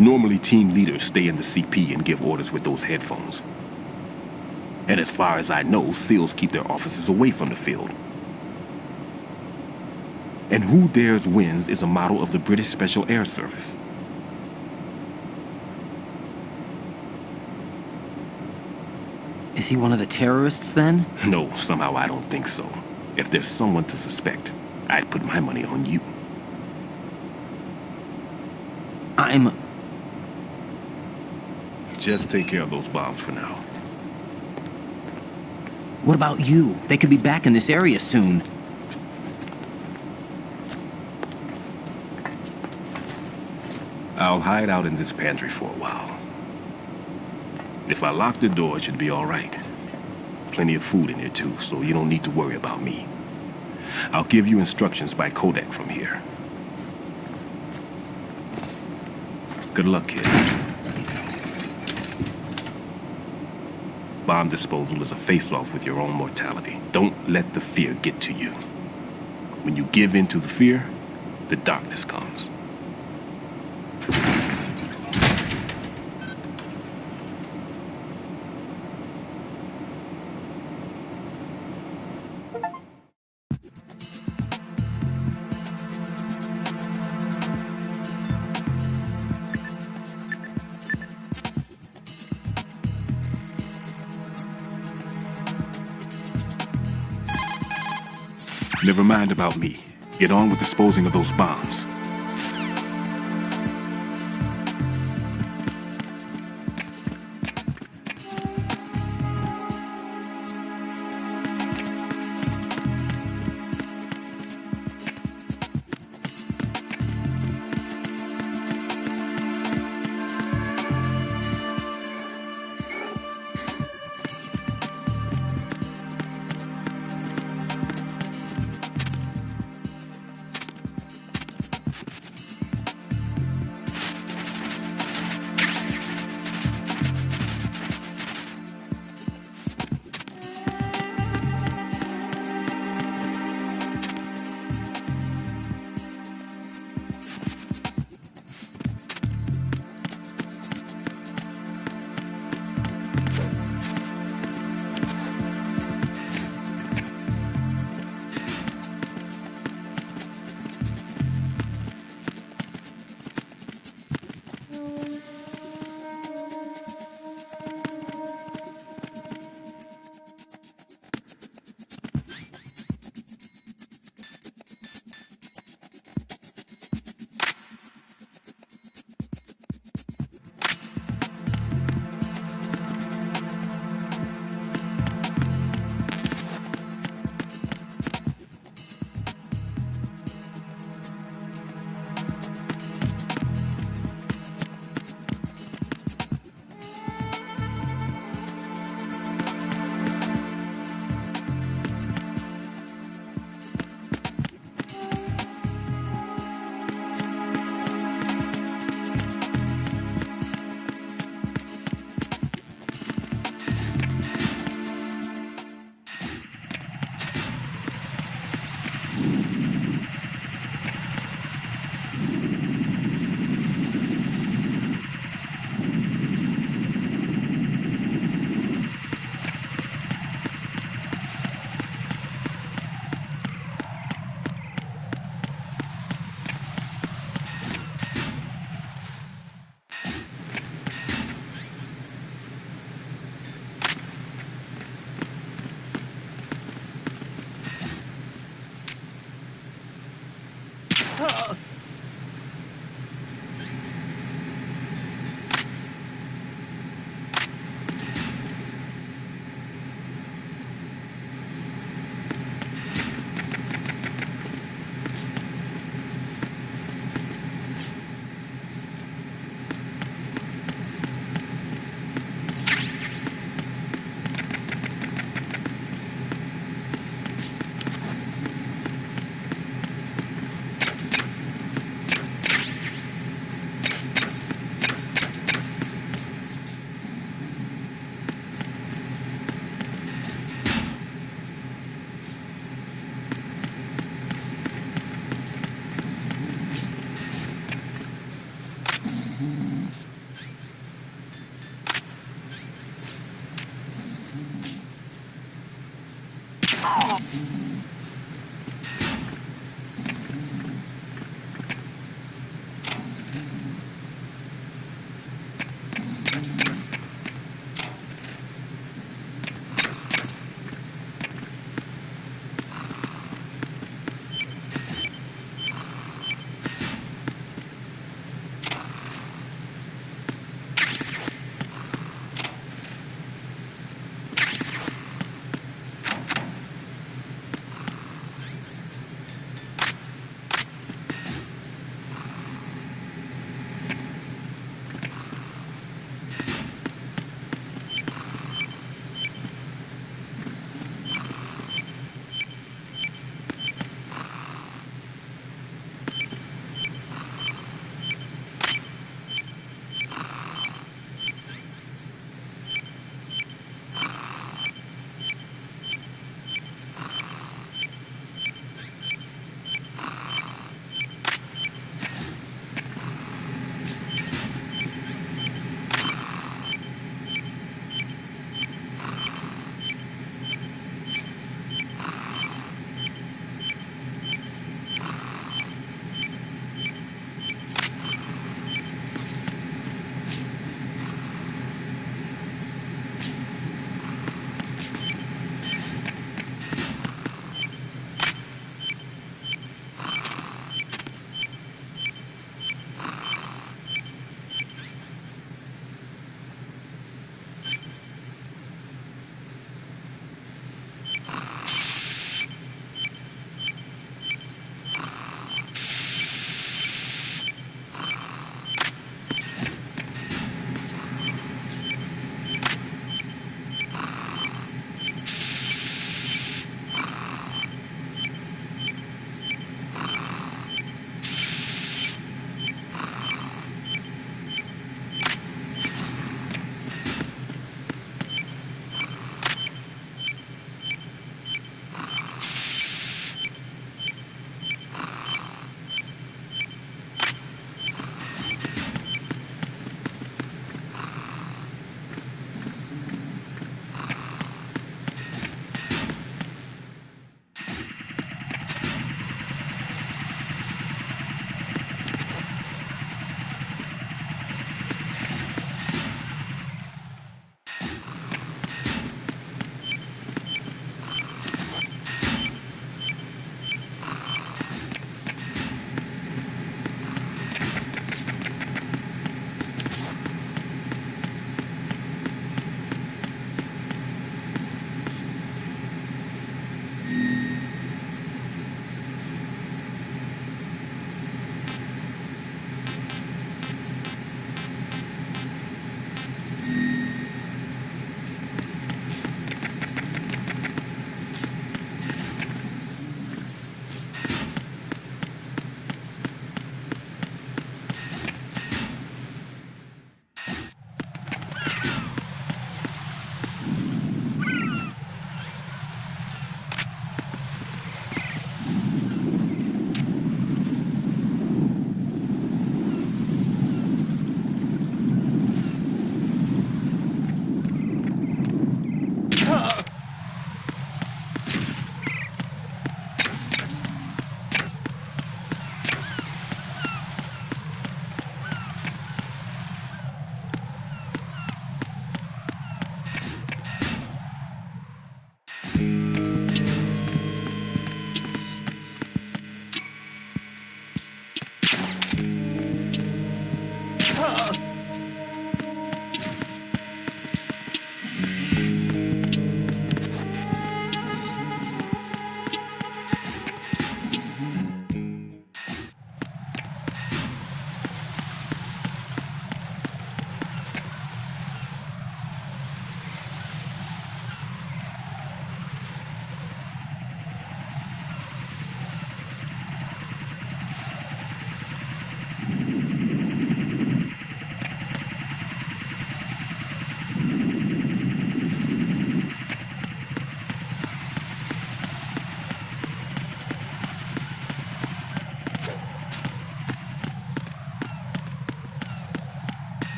Normally, team leaders stay in the CP and give orders with those headphones. And as far as I know, SEALs keep their officers away from the field. And who dares wins is a model of the British Special Air Service. Is he one of the terrorists then? No, somehow I don't think so. If there's someone to suspect, I'd put my money on you. Just take care of those bombs for now. What about you? They could be back in this area soon. I'll hide out in this pantry for a while. If I lock the door, it should be all right. Plenty of food in here too, so you don't need to worry about me. I'll give you instructions by codec from here. Good luck, kid. Bomb disposal is a face-off with your own mortality. Don't let the fear get to you. When you give in to the fear, the darkness comes. Never mind about me. Get on with disposing of those bombs.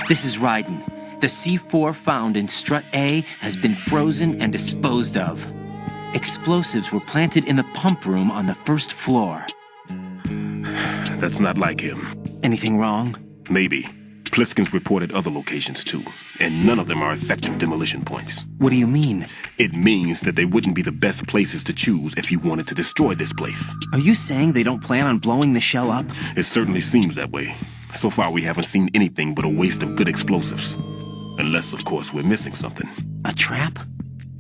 This is Raiden. The C4 found in Strut A has been frozen and disposed of. Explosives were planted in the pump room on the first floor. That's not like him. Anything wrong? Maybe. Pliskin's reported other locations too, and none of them are effective demolition points. What do you mean? It means that they wouldn't be the best places to choose if you wanted to destroy this place. Are you saying they don't plan on blowing the shell up? It certainly seems that way. So far, we haven't seen anything but a waste of good explosives. Unless, of course, we're missing something. A trap?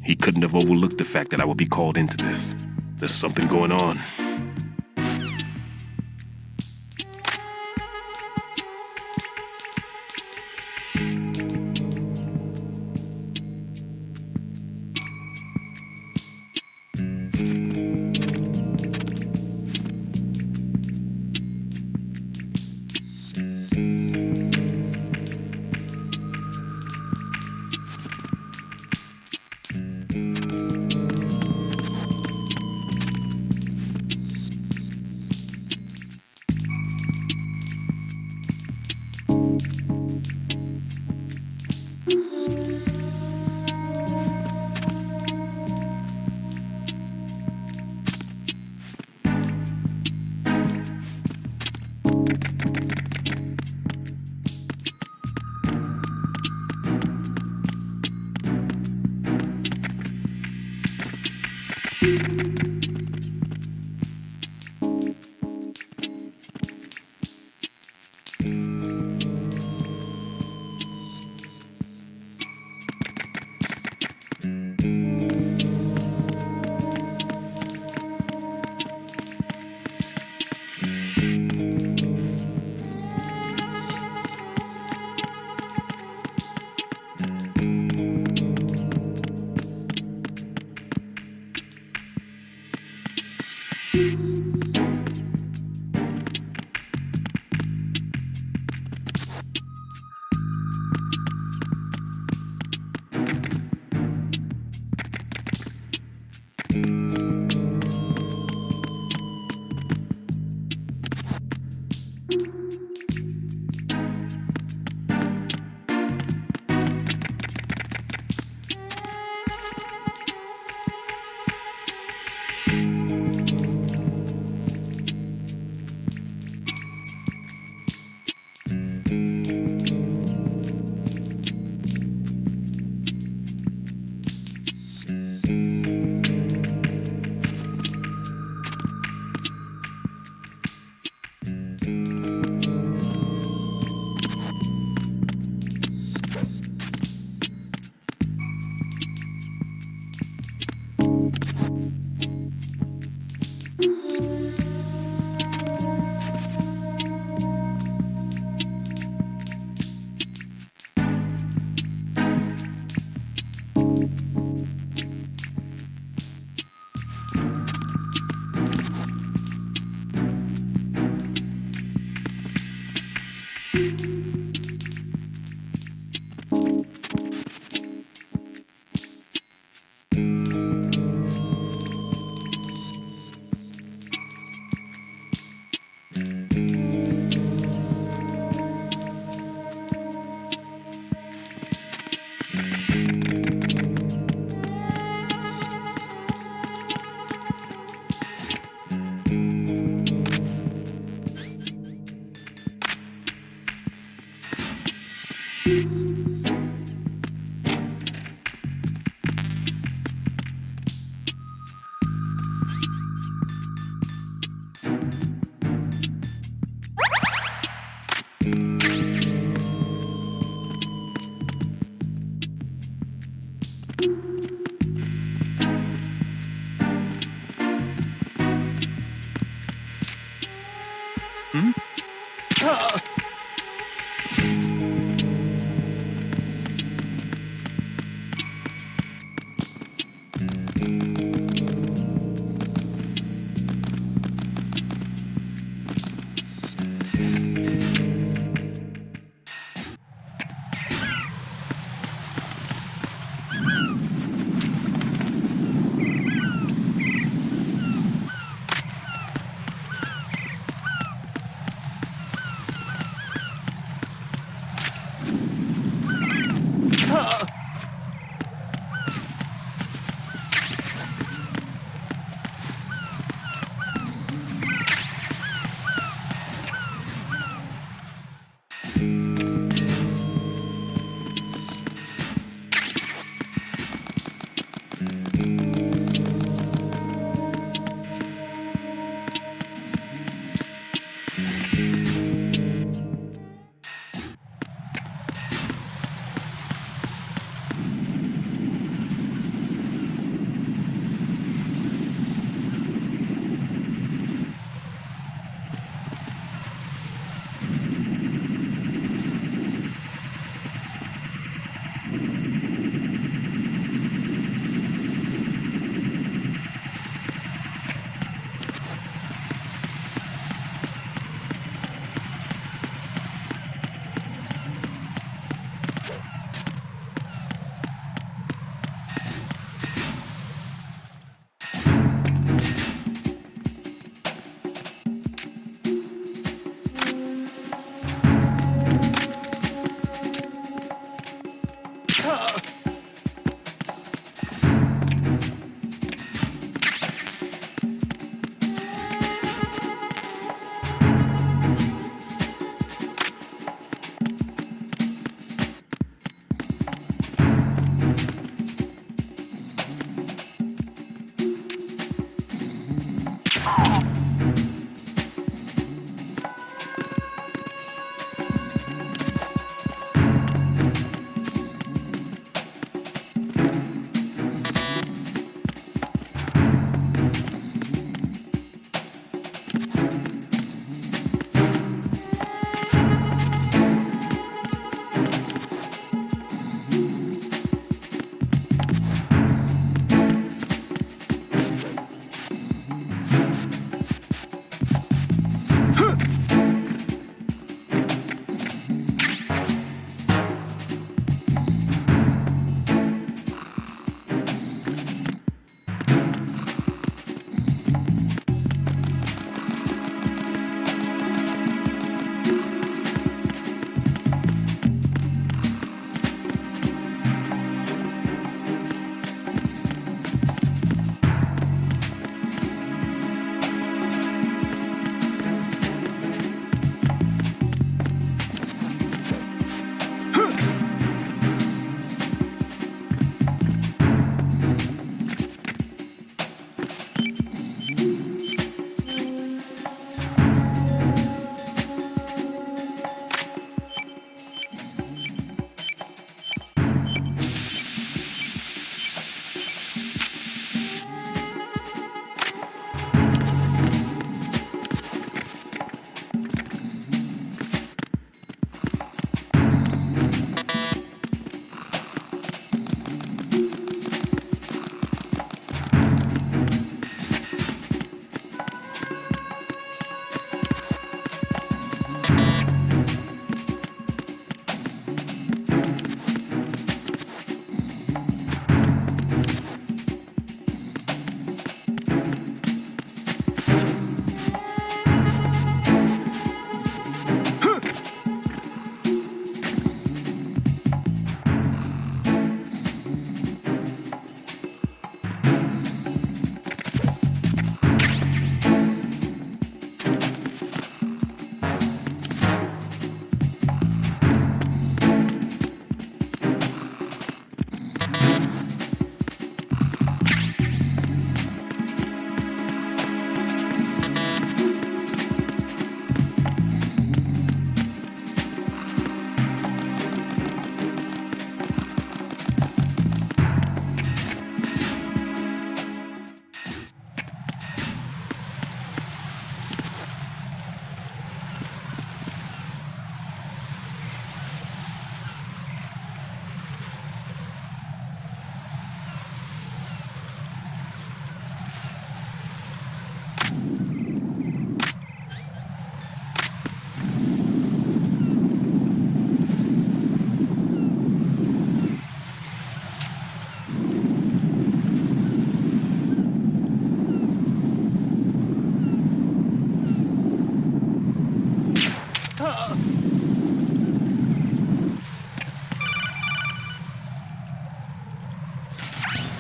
He couldn't have overlooked the fact that I would be called into this. There's something going on.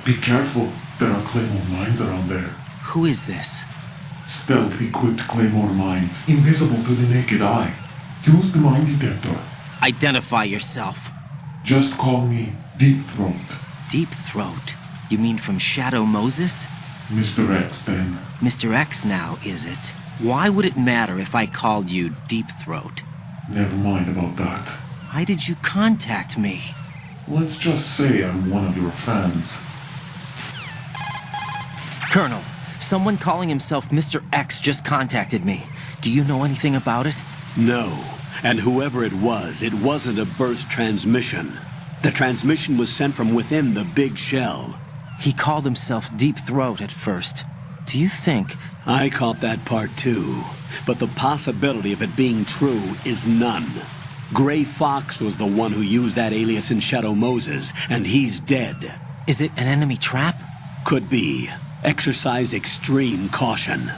Be careful. There are Claymore mines around there. Who is this? Stealth-equipped Claymore mines, invisible to the naked eye. Use the mine detector. Identify yourself. Just call me Deep Throat. Deep Throat? You mean from Shadow Moses? Mr. X, then. Mr. X now, is it? Why would it matter if I called you Deep Throat? Never mind about that. Why did you contact me? Let's just say I'm one of your fans. Colonel, someone calling himself Mr. X just contacted me. Do you know anything about it? No. And whoever it wasn't a burst transmission. The transmission was sent from within the big shell. He called himself Deep Throat at first. Do you think... I caught that part too. But the possibility of it being true is none. Gray Fox was the one who used that alias in Shadow Moses, and he's dead. Is it an enemy trap? Could be. Exercise extreme caution.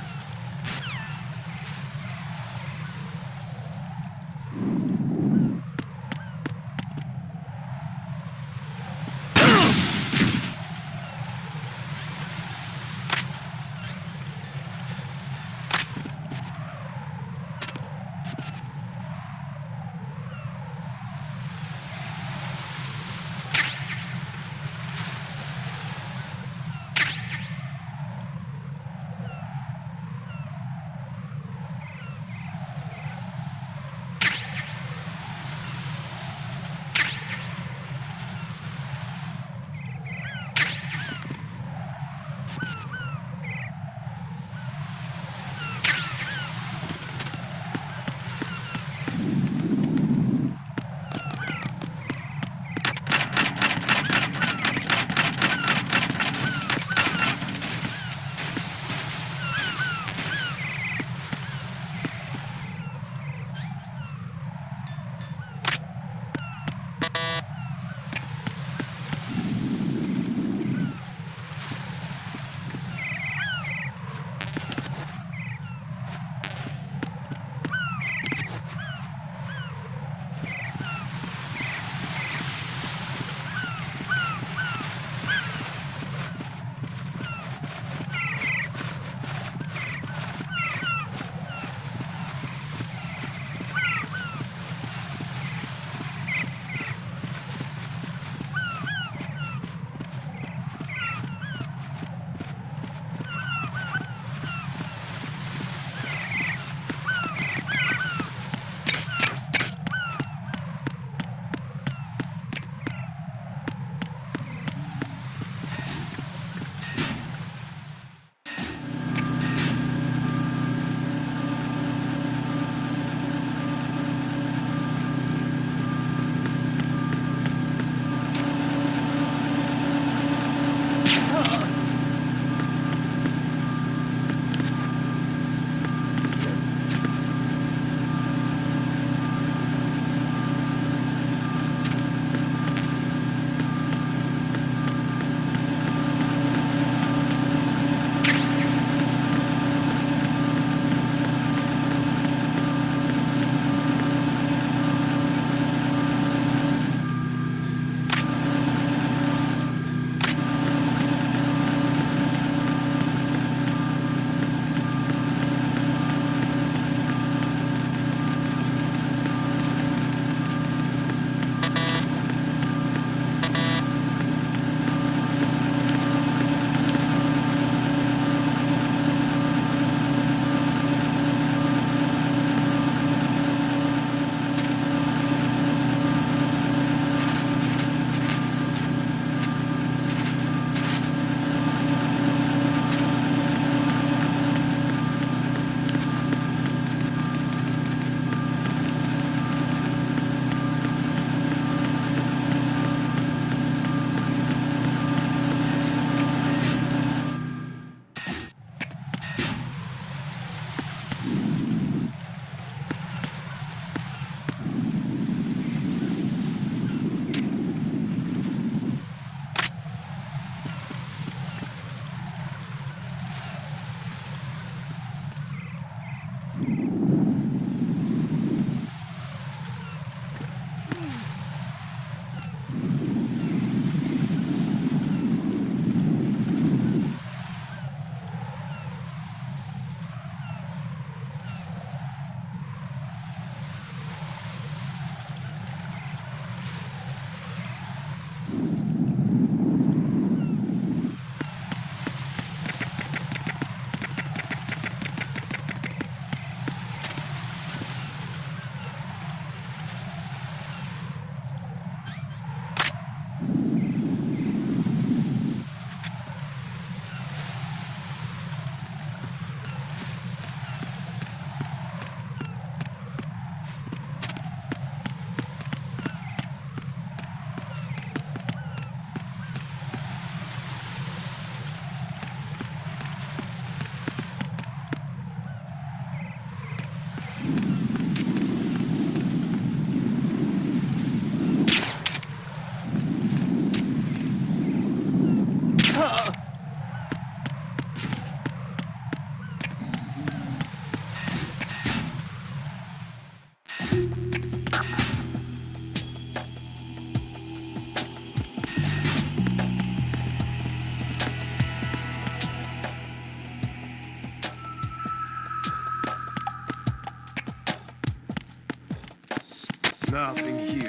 Nothing here.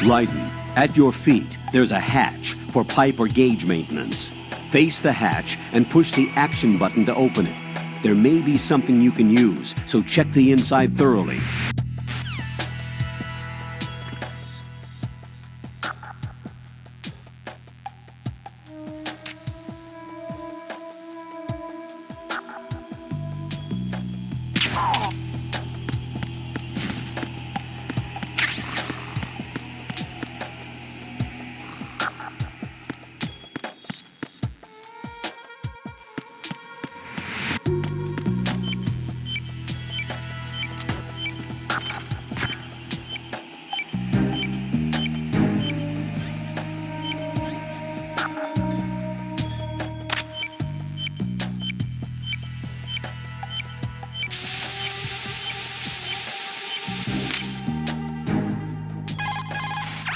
Raiden, at your feet, there's a hatch for pipe or gauge maintenance. Face the hatch and push the action button to open it. There may be something you can use, so check the inside thoroughly.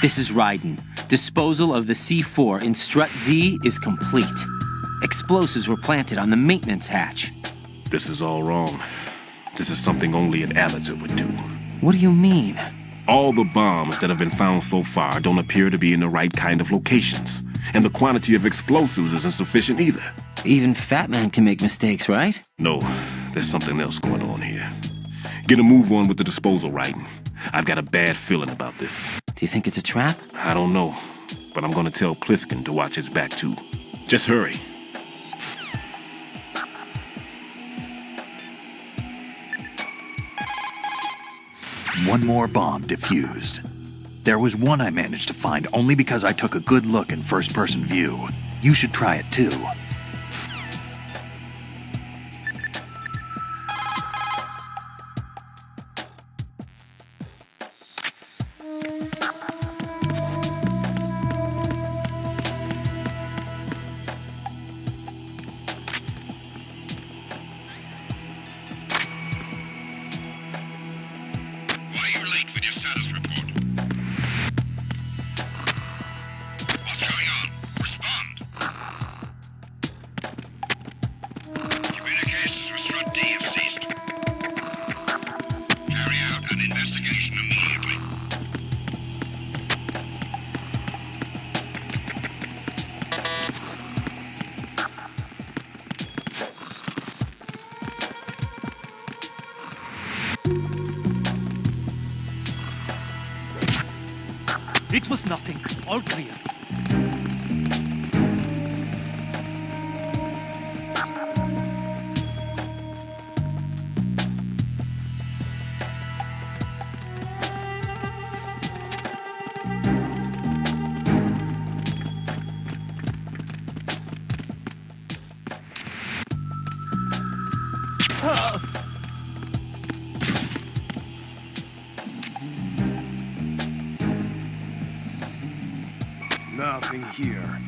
This is Raiden. Disposal of the C4 in Strut D is complete. Explosives were planted on the maintenance hatch. This is all wrong. This is something only an amateur would do. What do you mean? All the bombs that have been found so far don't appear to be in the right kind of locations. And the quantity of explosives isn't sufficient either. Even Fat Man can make mistakes, right? No, there's something else going on here. Get a move on with the disposal, Raiden. I've got a bad feeling about this. Do you think it's a trap? I don't know, but I'm gonna tell Pliskin to watch his back too. Just hurry. One more bomb defused. There was one I managed to find only because I took a good look in first-person view. You should try it too. It was nothing. All clear. Nothing here.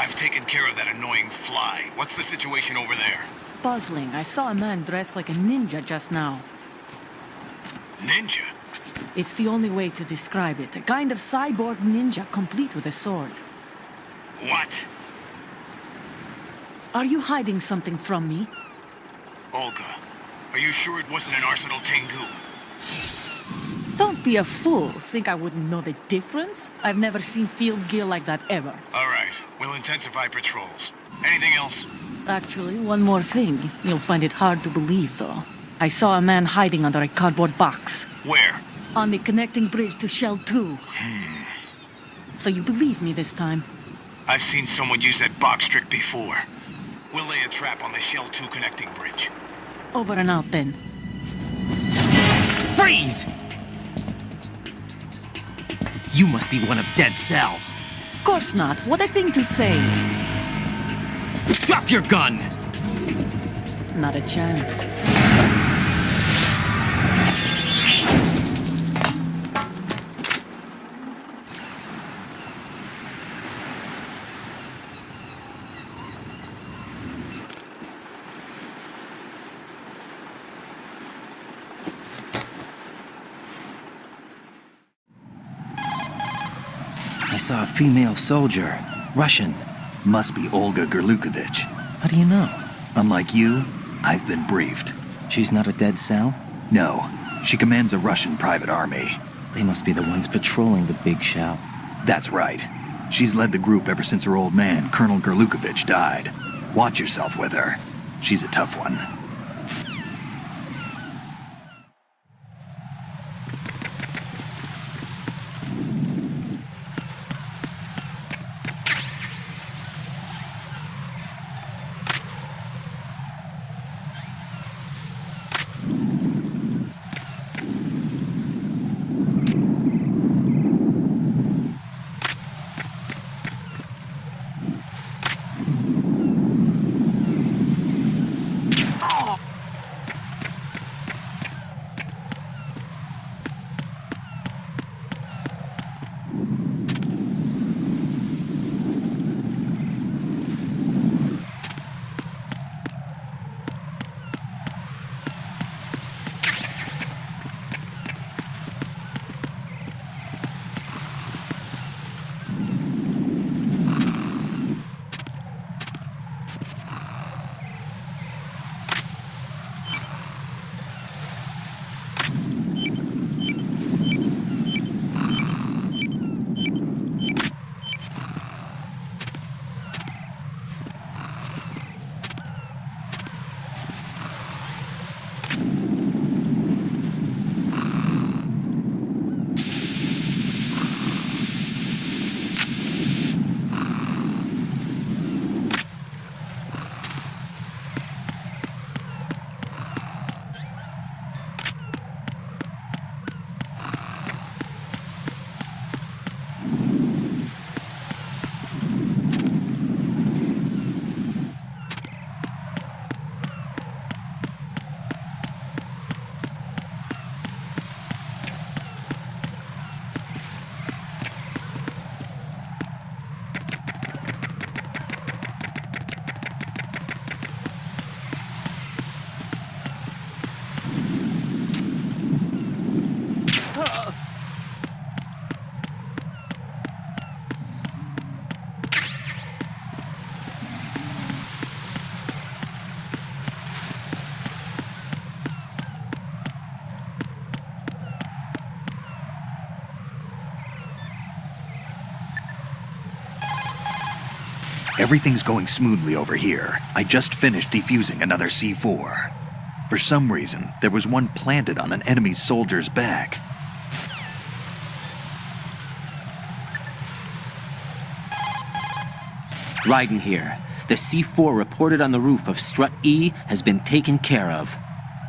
I've taken care of that annoying fly. What's the situation over there? Puzzling. I saw a man dressed like a ninja just now. Ninja? It's the only way to describe it. A kind of cyborg ninja, complete with a sword. What? Are you hiding something from me? Olga, are you sure it wasn't an Arsenal Tengu? Don't be a fool. Think I wouldn't know the difference? I've never seen field gear like that ever. All right, we'll intensify patrols. Anything else? Actually, one more thing. You'll find it hard to believe, though. I saw a man hiding under a cardboard box. Where? On the connecting bridge to Shell 2. So you believe me this time? I've seen someone use that box trick before. We'll lay a trap on the Shell 2 connecting bridge. Over and out, then. Freeze! You must be one of Dead Cell. Of course not. What a thing to say. Drop your gun! Not a chance. I saw a female soldier. Russian. Must be Olga Gerlukovich. How do you know? Unlike you, I've been briefed. She's not a Dead Cell? No, she commands a Russian private army. They must be the ones patrolling the big shell. That's right. She's led the group ever since her old man, Colonel Gerlukovich, died. Watch yourself with her. She's a tough one. Everything's going smoothly over here. I just finished defusing another C4. For some reason, there was one planted on an enemy soldier's back. Raiden here. The C4 reported on the roof of Strut E has been taken care of.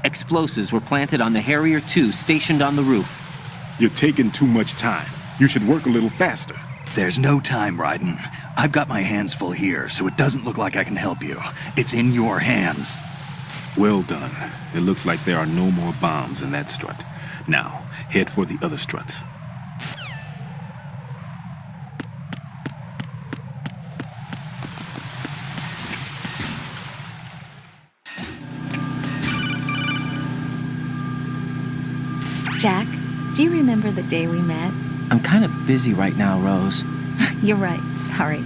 Explosives were planted on the Harrier 2 stationed on the roof. You're taking too much time. You should work a little faster. There's no time, Raiden. I've got my hands full here, so it doesn't look like I can help you. It's in your hands. Well done. It looks like there are no more bombs in that strut. Now, head for the other struts. Jack, do you remember the day we met? I'm kind of busy right now, Rose. You're right, sorry.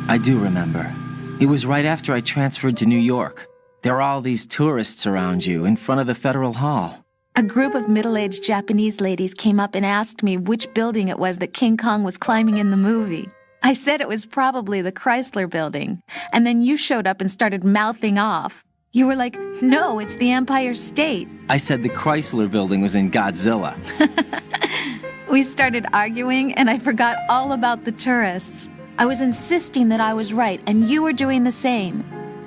I do remember. It was right after I transferred to New York. There were all these tourists around you in front of the Federal Hall. A group of middle-aged Japanese ladies came up and asked me which building it was that King Kong was climbing in the movie. I said it was probably the Chrysler Building, and then you showed up and started mouthing off. You were like, no, it's the Empire State. I said the Chrysler Building was in Godzilla. We started arguing, and I forgot all about the tourists. I was insisting that I was right, and you were doing the same.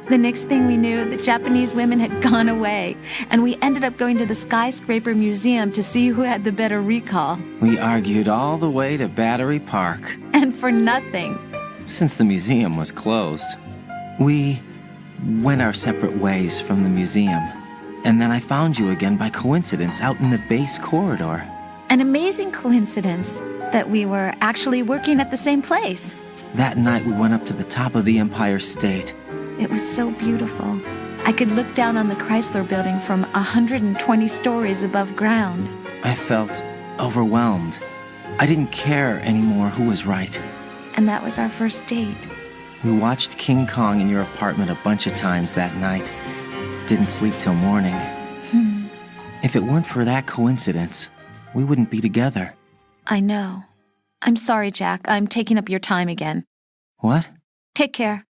The next thing we knew, the Japanese women had gone away, and we ended up going to the Skyscraper Museum to see who had the better recall. We argued all the way to Battery Park. And for nothing. Since the museum was closed, we went our separate ways from the museum. And then I found you again by coincidence out in the base corridor. An amazing coincidence that we were actually working at the same place. That night we went up to the top of the Empire State. It was so beautiful. I could look down on the Chrysler Building from 120 stories above ground. I felt overwhelmed. I didn't care anymore who was right. And that was our first date. We watched King Kong in your apartment a bunch of times that night. Didn't sleep till morning. If it weren't for that coincidence, we wouldn't be together. I know. I'm sorry, Jack. I'm taking up your time again. What? Take care.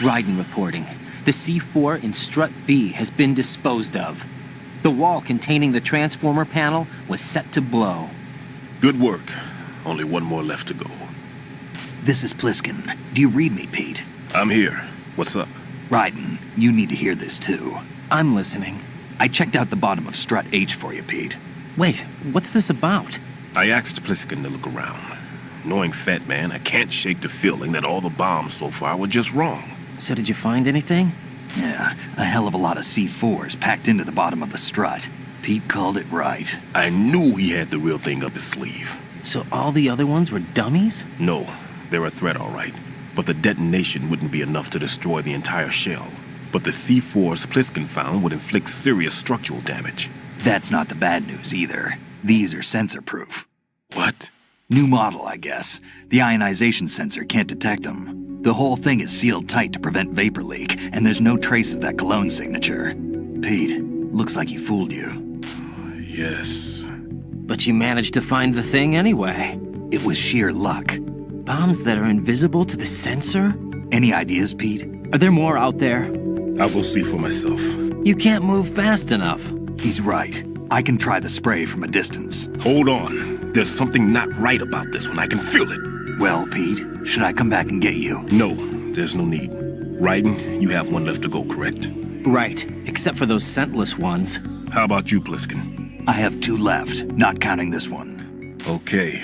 Raiden reporting. The C4 in Strut B has been disposed of. The wall containing the transformer panel was set to blow. Good work. Only one more left to go. This is Pliskin. Do you read me, Pete? I'm here. What's up? Raiden, you need to hear this too. I'm listening. I checked out the bottom of Strut H for you, Pete. Wait, what's this about? I asked Pliskin to look around. Knowing Fat Man, I can't shake the feeling that all the bombs so far were just wrong. So did you find anything? Yeah, a hell of a lot of C4s packed into the bottom of the strut. Pete called it right. I knew he had the real thing up his sleeve. So all the other ones were dummies? No, they're a threat, all right. But the detonation wouldn't be enough to destroy the entire shell. But the C4s Pliskin found would inflict serious structural damage. That's not the bad news either. These are sensor-proof. What? New model, I guess. The ionization sensor can't detect them. The whole thing is sealed tight to prevent vapor leak, and there's no trace of that cologne signature. Pete, looks like he fooled you. Yes. But you managed to find the thing anyway. It was sheer luck. Bombs that are invisible to the sensor? Any ideas, Pete? Are there more out there? I'll go see for myself. You can't move fast enough. He's right. I can try the spray from a distance. Hold on. There's something not right about this one. I can feel it. Well, Pete, should I come back and get you? No, there's no need. Raiden, you have one left to go, correct? Right, except for those scentless ones. How about you, Pliskin? I have 2 left, not counting this one. Okay.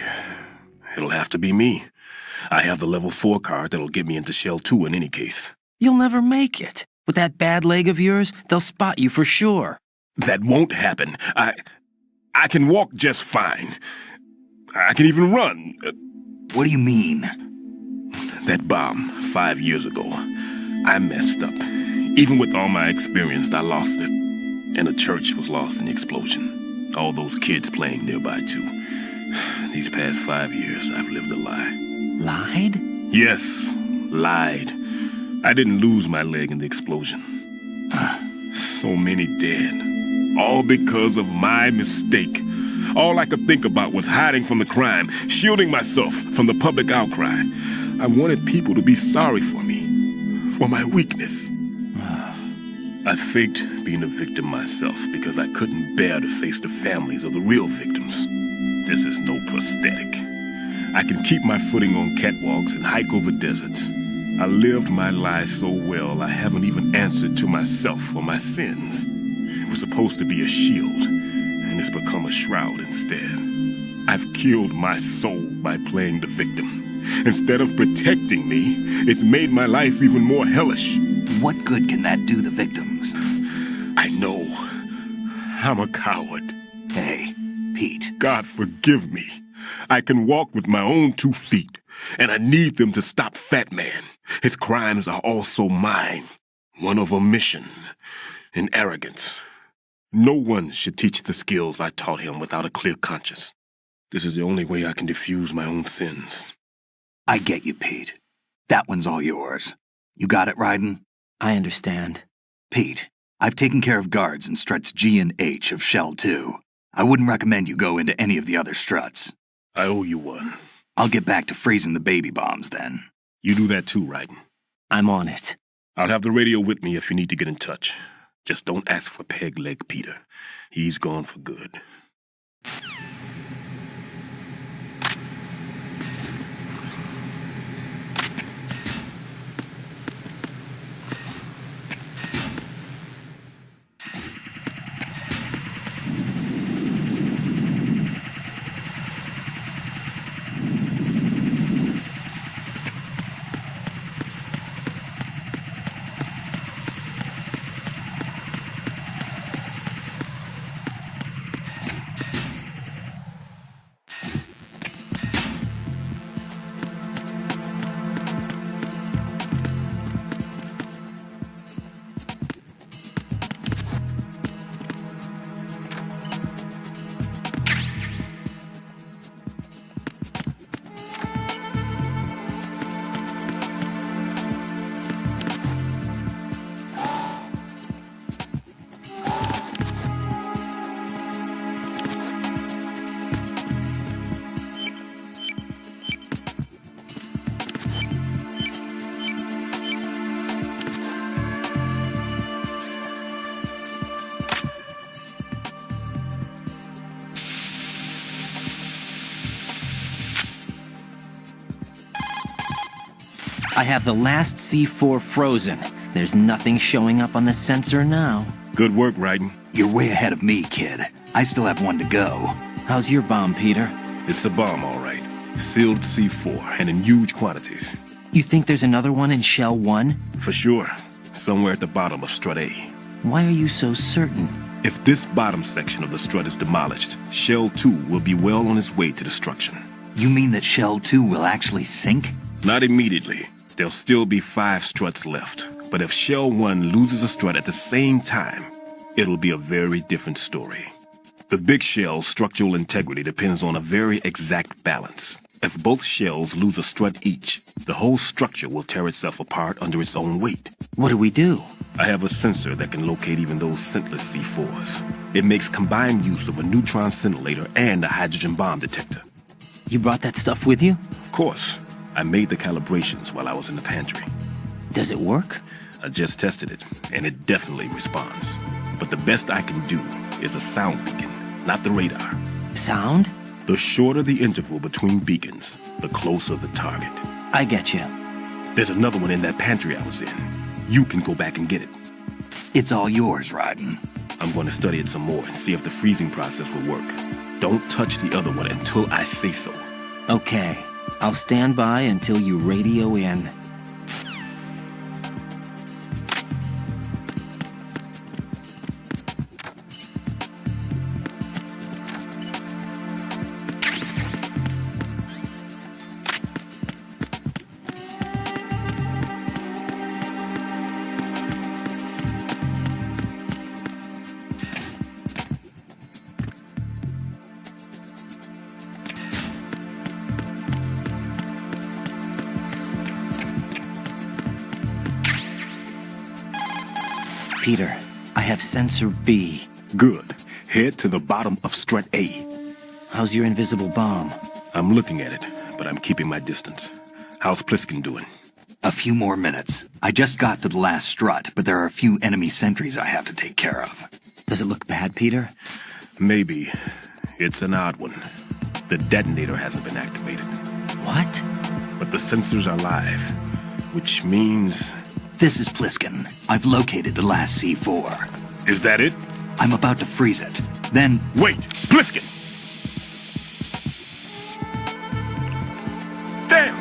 It'll have to be me. I have the level 4 card that'll get me into Shell 2 in any case. You'll never make it. With that bad leg of yours, they'll spot you for sure. That won't happen. I can walk just fine. I can even run. What do you mean? That bomb, 5 years ago. I messed up. Even with all my experience, I lost it. And the church was lost in the explosion. All those kids playing nearby, too. These past 5 years, I've lived a lie. Lied? Yes, lied. I didn't lose my leg in the explosion. So many dead. All because of my mistake. All I could think about was hiding from the crime, shielding myself from the public outcry. I wanted people to be sorry for me, for my weakness. I faked being a victim myself because I couldn't bear to face the families of the real victims. This is no prosthetic. I can keep my footing on catwalks and hike over deserts. I lived my lie so well I haven't even answered to myself for my sins. It was supposed to be a shield, and it's become a shroud instead. I've killed my soul by playing the victim. Instead of protecting me, it's made my life even more hellish. What good can that do the victims? I know. I'm a coward. Hey, Pete. God forgive me. I can walk with my own 2 feet, and I need them to stop Fat Man. His crimes are also mine. One of omission and arrogance. No one should teach the skills I taught him without a clear conscience. This is the only way I can diffuse my own sins. I get you, Pete. That one's all yours. You got it, Raiden? I understand. Pete, I've taken care of guards in struts G and H of Shell 2. I wouldn't recommend you go into any of the other struts. I owe you one. I'll get back to freezing the baby bombs then. You do that too, Raiden. I'm on it. I'll have the radio with me if you need to get in touch. Just don't ask for Peg Leg Peter. He's gone for good. I have the last C4 frozen. There's nothing showing up on the sensor now. Good work, Raiden. You're way ahead of me, kid. I still have one to go. How's your bomb, Peter? It's a bomb, all right. Sealed C4, and in huge quantities. You think there's another one in Shell 1? For sure. Somewhere at the bottom of Strut A. Why are you so certain? If this bottom section of the strut is demolished, Shell 2 will be well on its way to destruction. You mean that Shell 2 will actually sink? Not immediately. There'll still be 5 struts left. But if Shell 1 loses a strut at the same time, it'll be a very different story. The big shell's structural integrity depends on a very exact balance. If both shells lose a strut each, the whole structure will tear itself apart under its own weight. What do we do? I have a sensor that can locate even those scentless C4s. It makes combined use of a neutron scintillator and a hydrogen bomb detector. You brought that stuff with you? Of course. I made the calibrations while I was in the pantry. Does it work? I just tested it, and it definitely responds. But the best I can do is a sound beacon, not the radar. Sound? The shorter the interval between beacons, the closer the target. I get you. There's another one in that pantry I was in. You can go back and get it. It's all yours, Raiden. I'm going to study it some more and see if the freezing process will work. Don't touch the other one until I say so. Okay. I'll stand by until you radio in. Peter, I have sensor B. Good. Head to the bottom of Strut A. How's your invisible bomb? I'm looking at it, but I'm keeping my distance. How's Pliskin doing? A few more minutes. I just got to the last strut, but there are a few enemy sentries I have to take care of. Does it look bad, Peter? Maybe. It's an odd one. The detonator hasn't been activated. What? But the sensors are live, which means... This is Pliskin. I've located the last C4. Is that it? I'm about to freeze it. Then... Wait! Pliskin! Damn!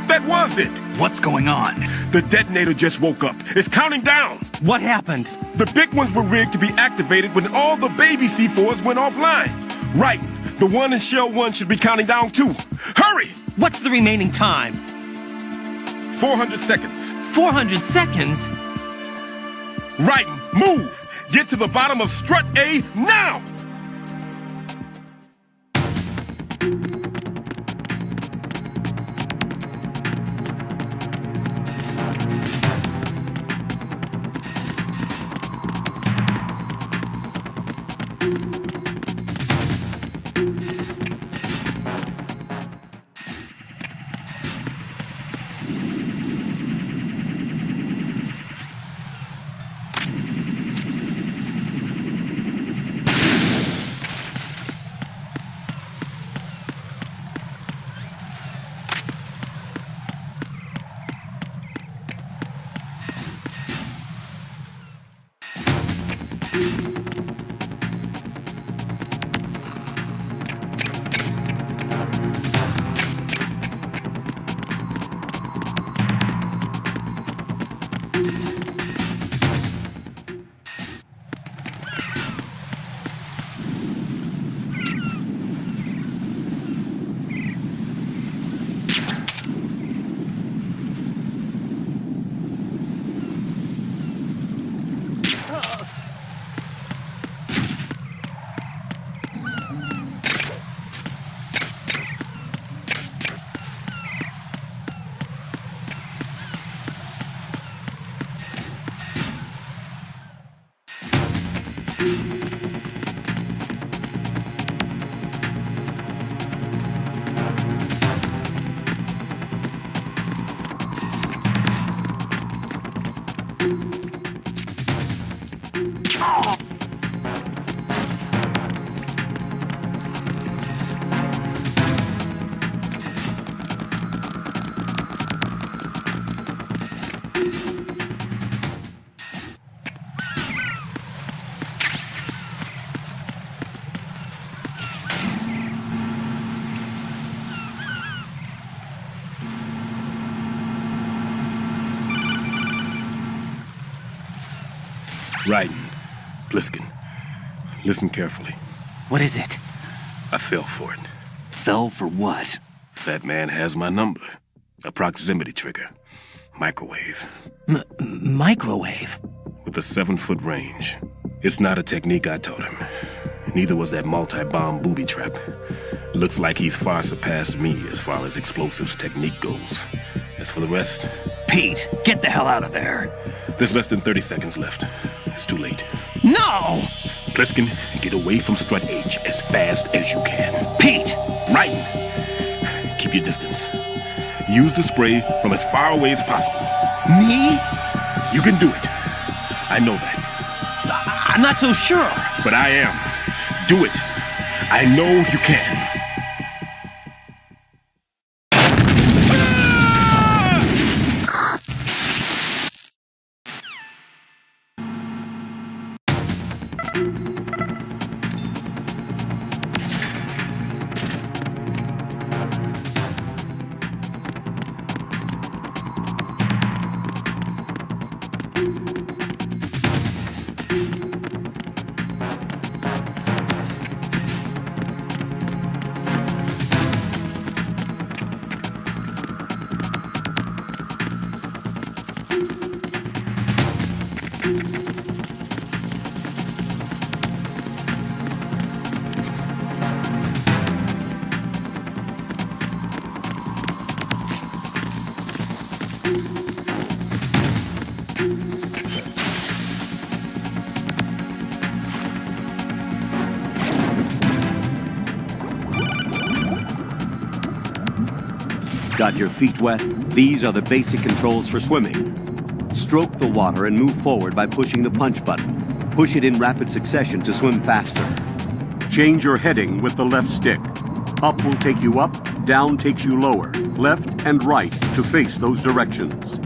That was it! What's going on? The detonator just woke up. It's counting down! What happened? The big ones were rigged to be activated when all the baby C4s went offline. Right. The one in Shell 1 should be counting down too. Hurry! What's the remaining time? 400 seconds. 400 seconds? Right. Move! Get to the bottom of Strut A now! Raiden, Pliskin, listen carefully. What is it? I fell for it. Fell for what? That man has my number. A proximity trigger. Microwave. Microwave? With a 7-foot range. It's not a technique I taught him. Neither was that multi-bomb booby trap. Looks like he's far surpassed me as far as explosives technique goes. As for the rest... Pete, get the hell out of there! There's less than 30 seconds left. It's too late. No! Pliskin, get away from Strut H as fast as you can. Pete! Raiden! Keep your distance. Use the spray from as far away as possible. Me? You can do it. I know that. I'm not so sure. But I am. Do it. I know you can. Got your feet wet? These are the basic controls for swimming. Stroke the water and move forward by pushing the punch button. Push it in rapid succession to swim faster. Change your heading with the left stick. Up will take you up, down takes you lower, left and right to face those directions.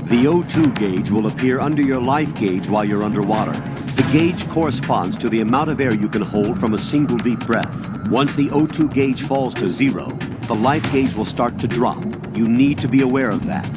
The O2 gauge will appear under your life gauge while you're underwater. The gauge corresponds to the amount of air you can hold from a single deep breath. Once the O2 gauge falls to 0, the life gauge will start to drop. You need to be aware of that.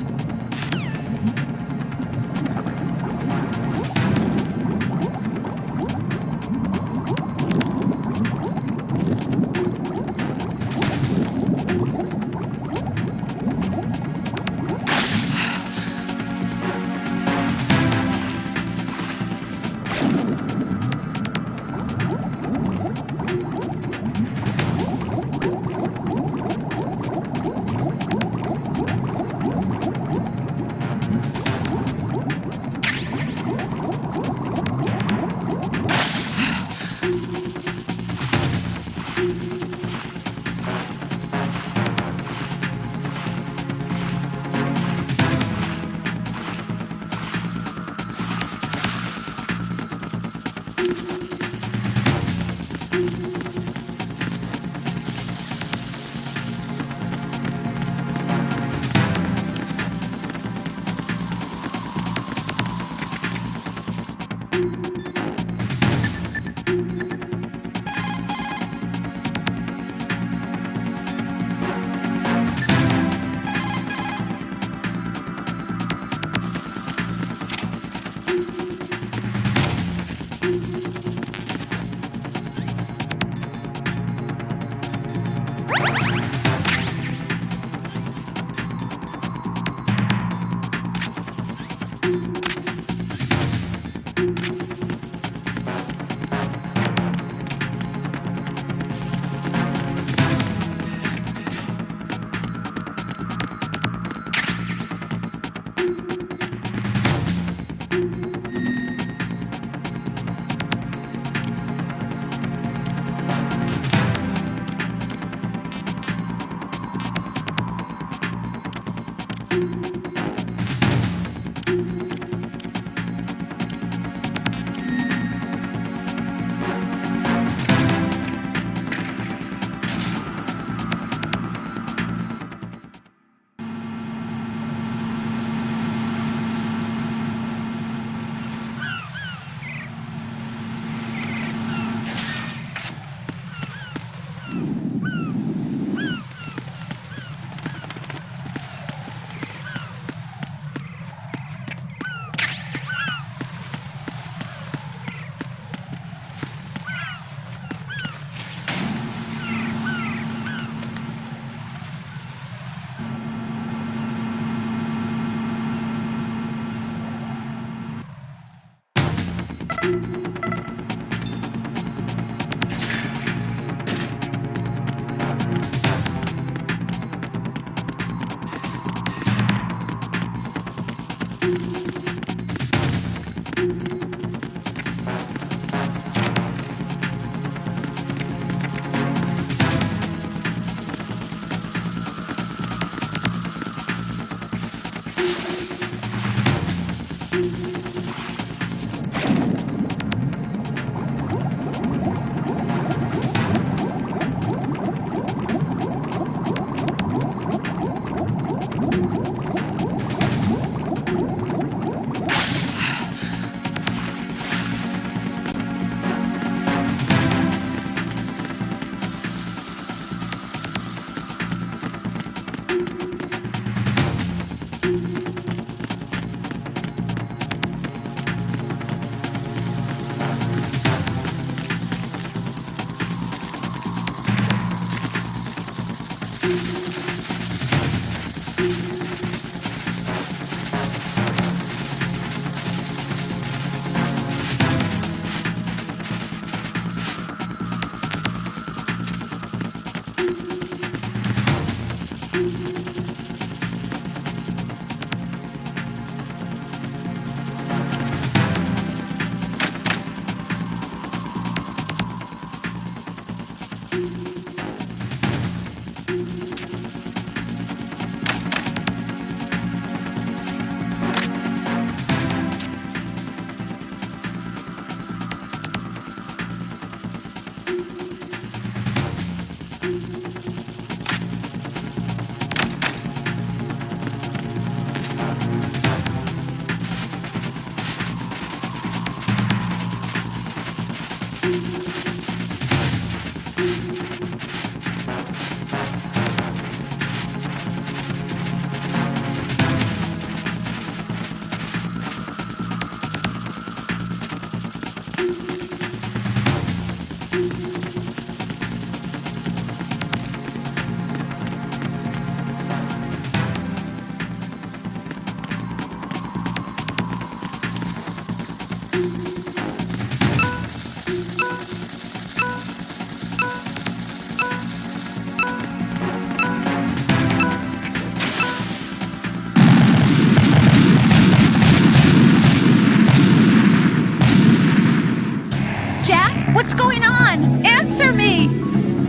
What's going on? Answer me!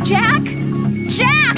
Jack? Jack!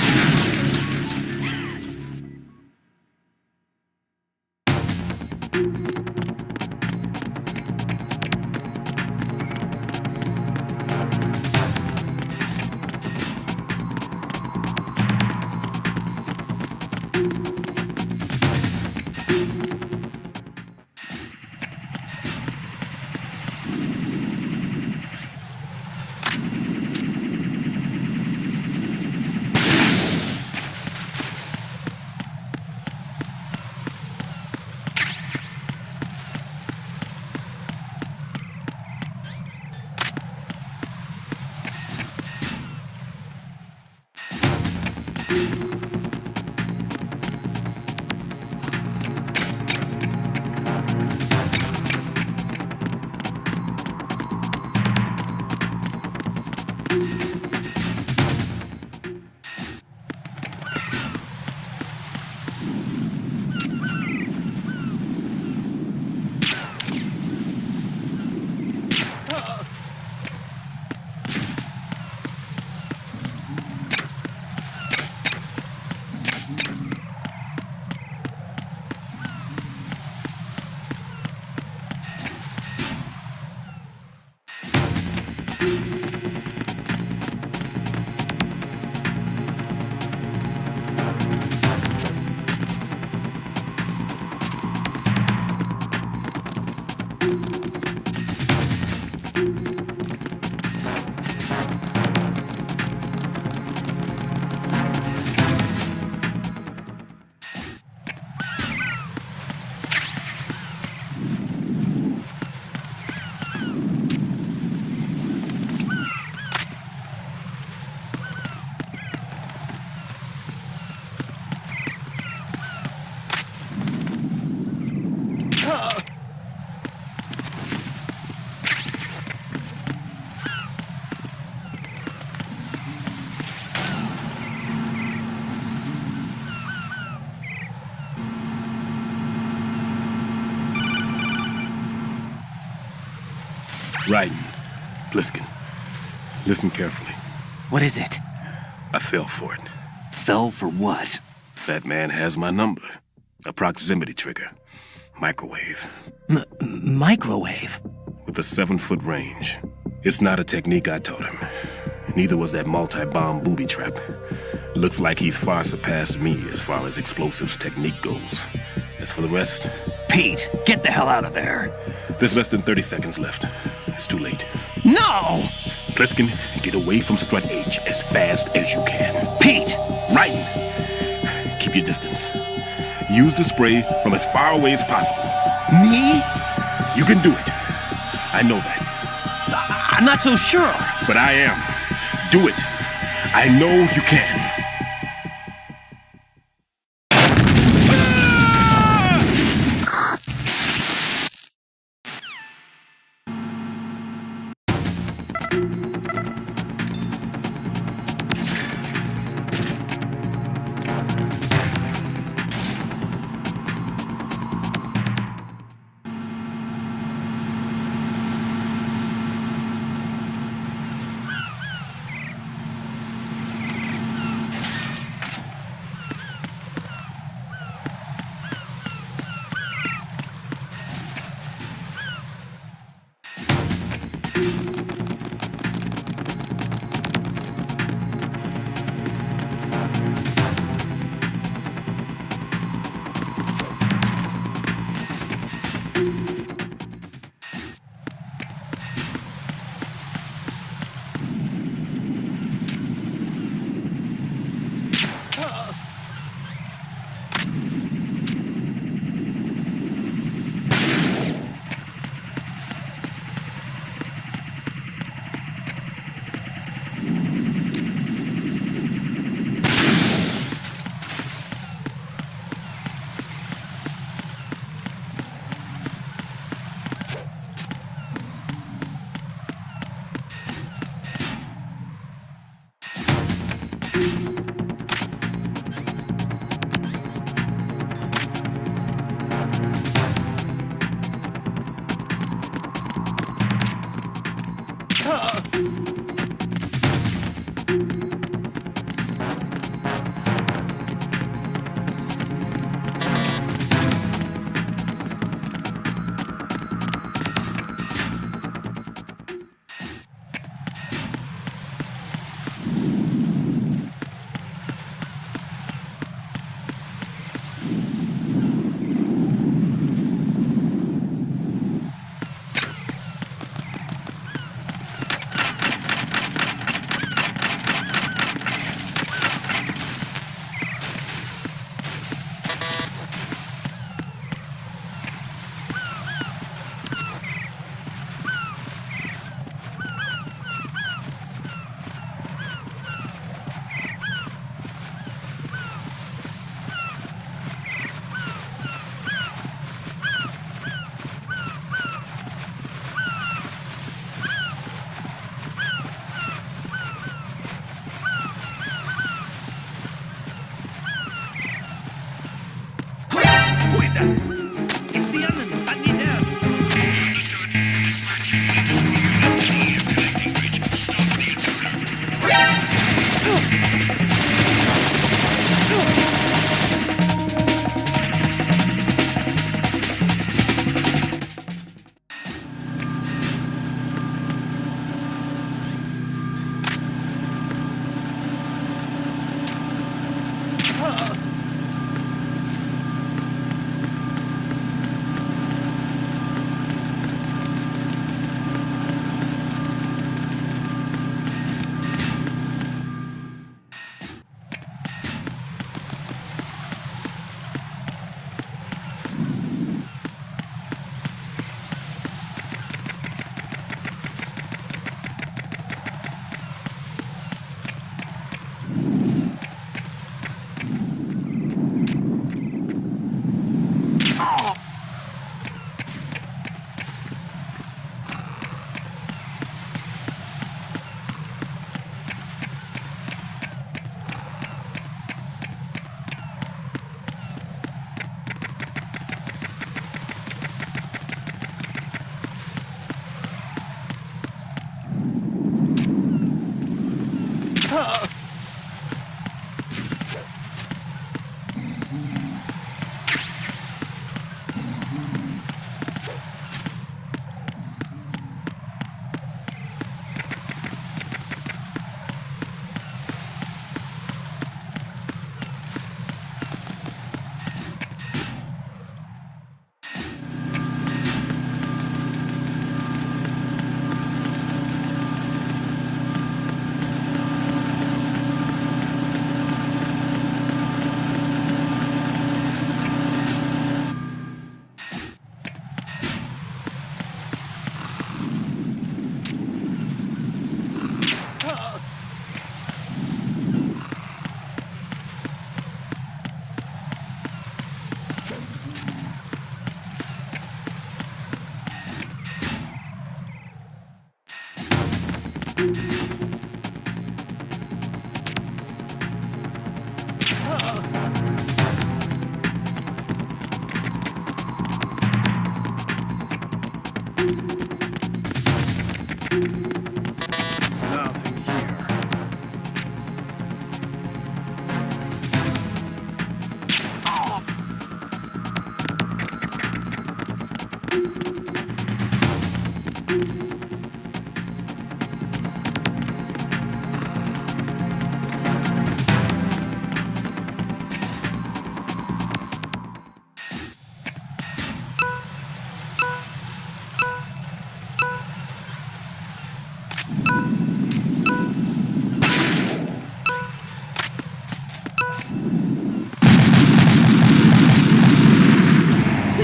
Right. Pliskin. Listen carefully. What is it? I fell for it. Fell for what? That man has my number. A proximity trigger. Microwave. Microwave? With a 7-foot range. It's not a technique I taught him. Neither was that multi-bomb booby trap. Looks like he's far surpassed me as far as explosives technique goes. As for the rest... Pete, get the hell out of there! There's less than 30 seconds left. It's too late. No! Pliskin, get away from Strut H as fast as you can. Pete! Raiden! Keep your distance. Use the spray from as far away as possible. Me? You can do it. I know that. I'm not so sure. But I am. Do it. I know you can.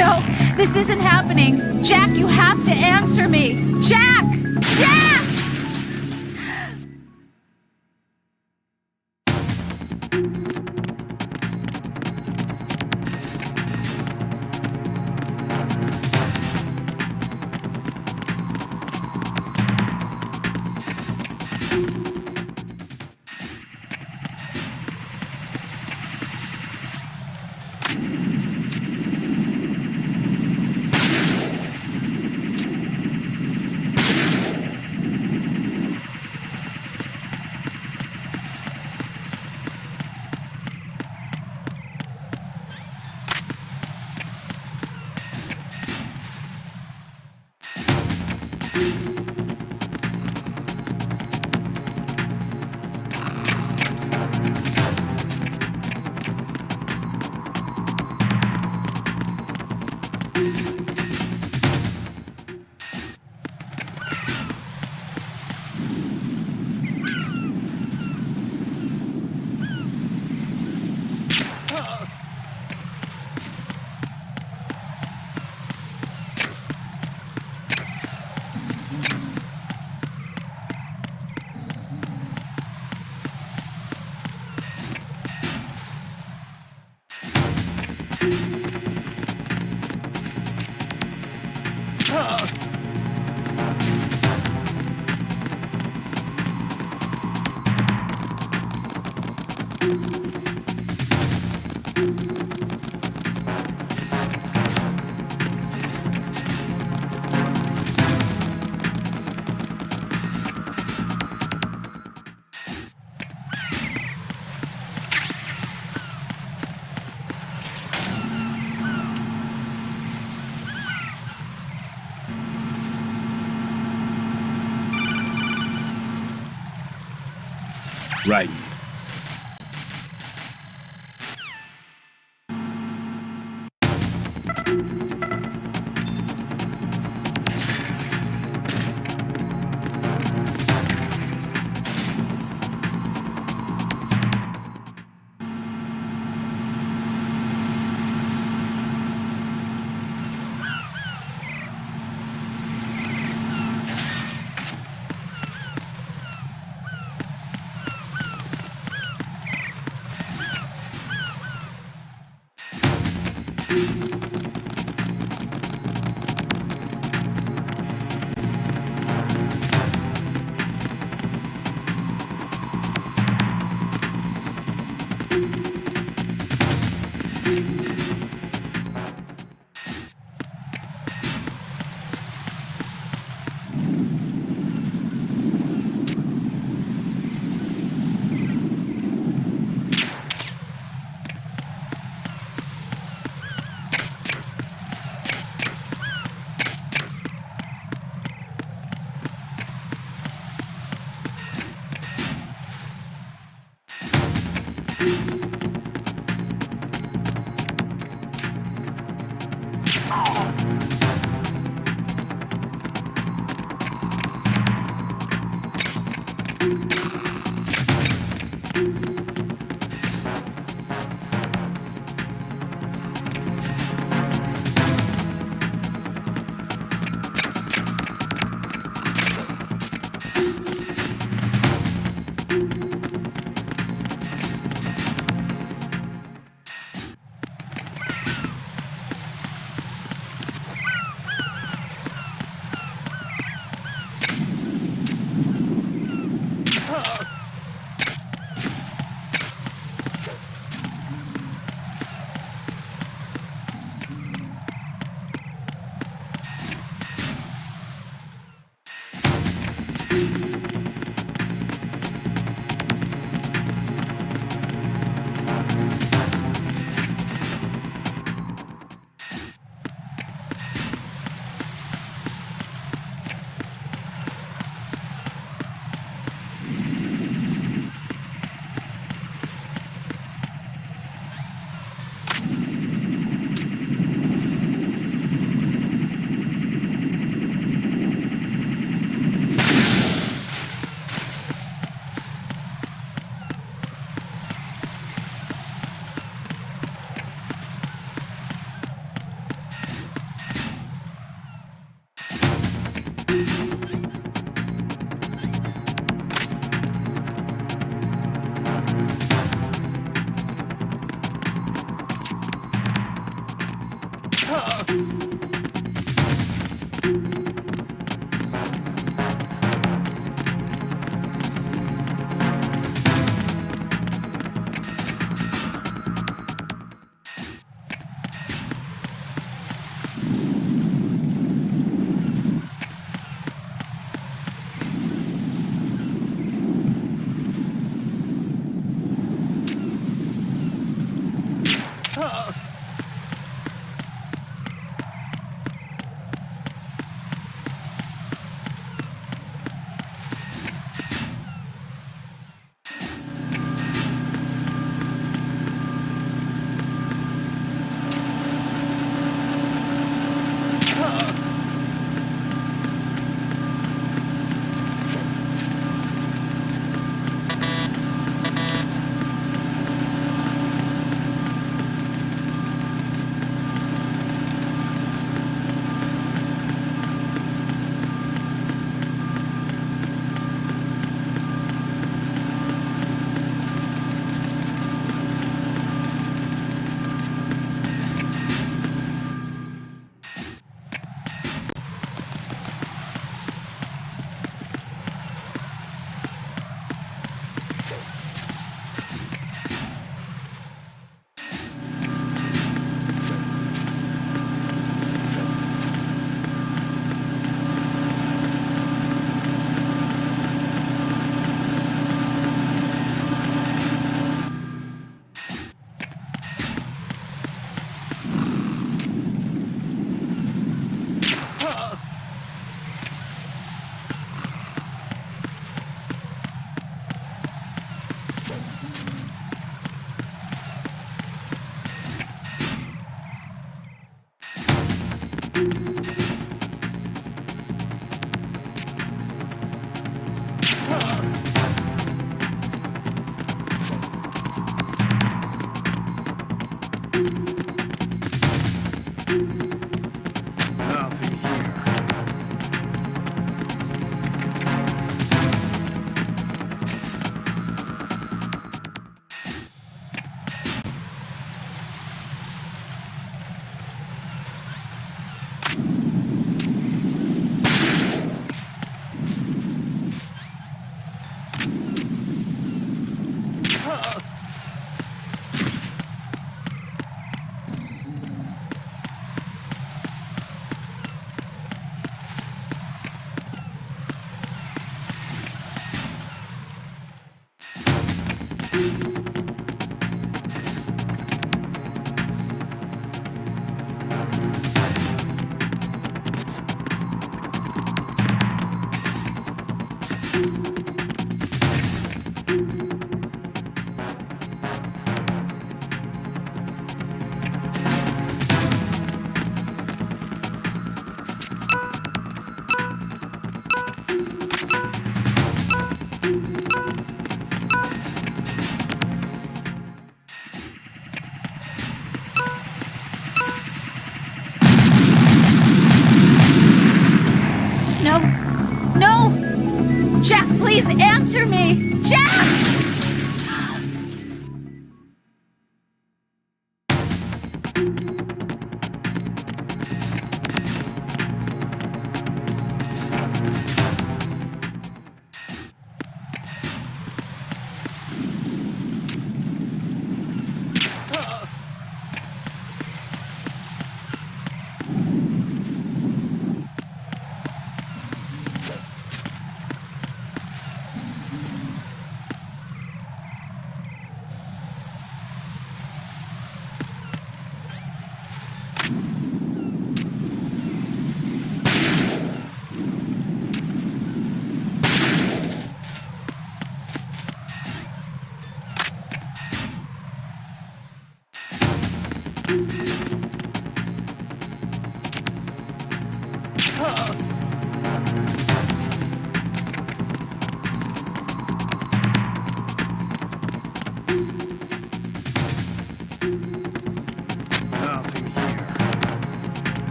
No, this isn't happening. Jack, you have to answer me. Jack! Jack! Right. No! No! Jack, please answer me! Jack!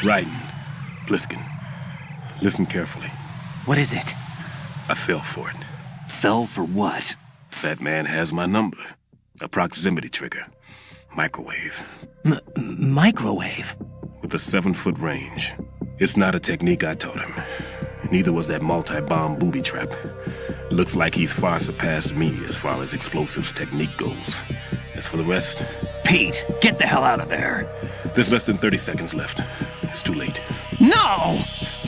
Right. Pliskin, listen carefully. What is it? I fell for it. Fell for what? That man has my number. A proximity trigger. Microwave. Microwave? With a 7-foot range. It's not a technique I taught him. Neither was that multi-bomb booby trap. Looks like he's far surpassed me as far as explosives technique goes. As for the rest... Pete, get the hell out of there! There's less than 30 seconds left. It's too late. No!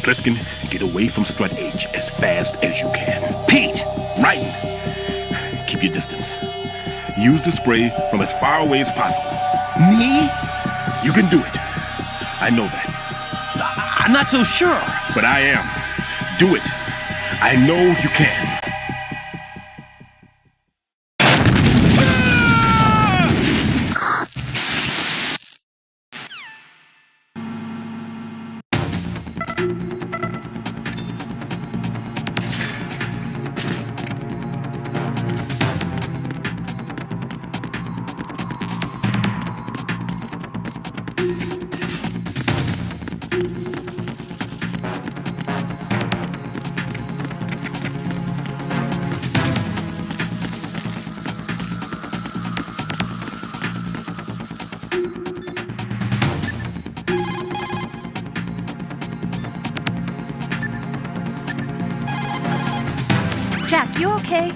Pliskin, get away from Strut H as fast as you can. Pete! Right! Keep your distance. Use the spray from as far away as possible. Me? You can do it. I know that. I'm not so sure. But I am. Do it. I know you can. Jack, you okay?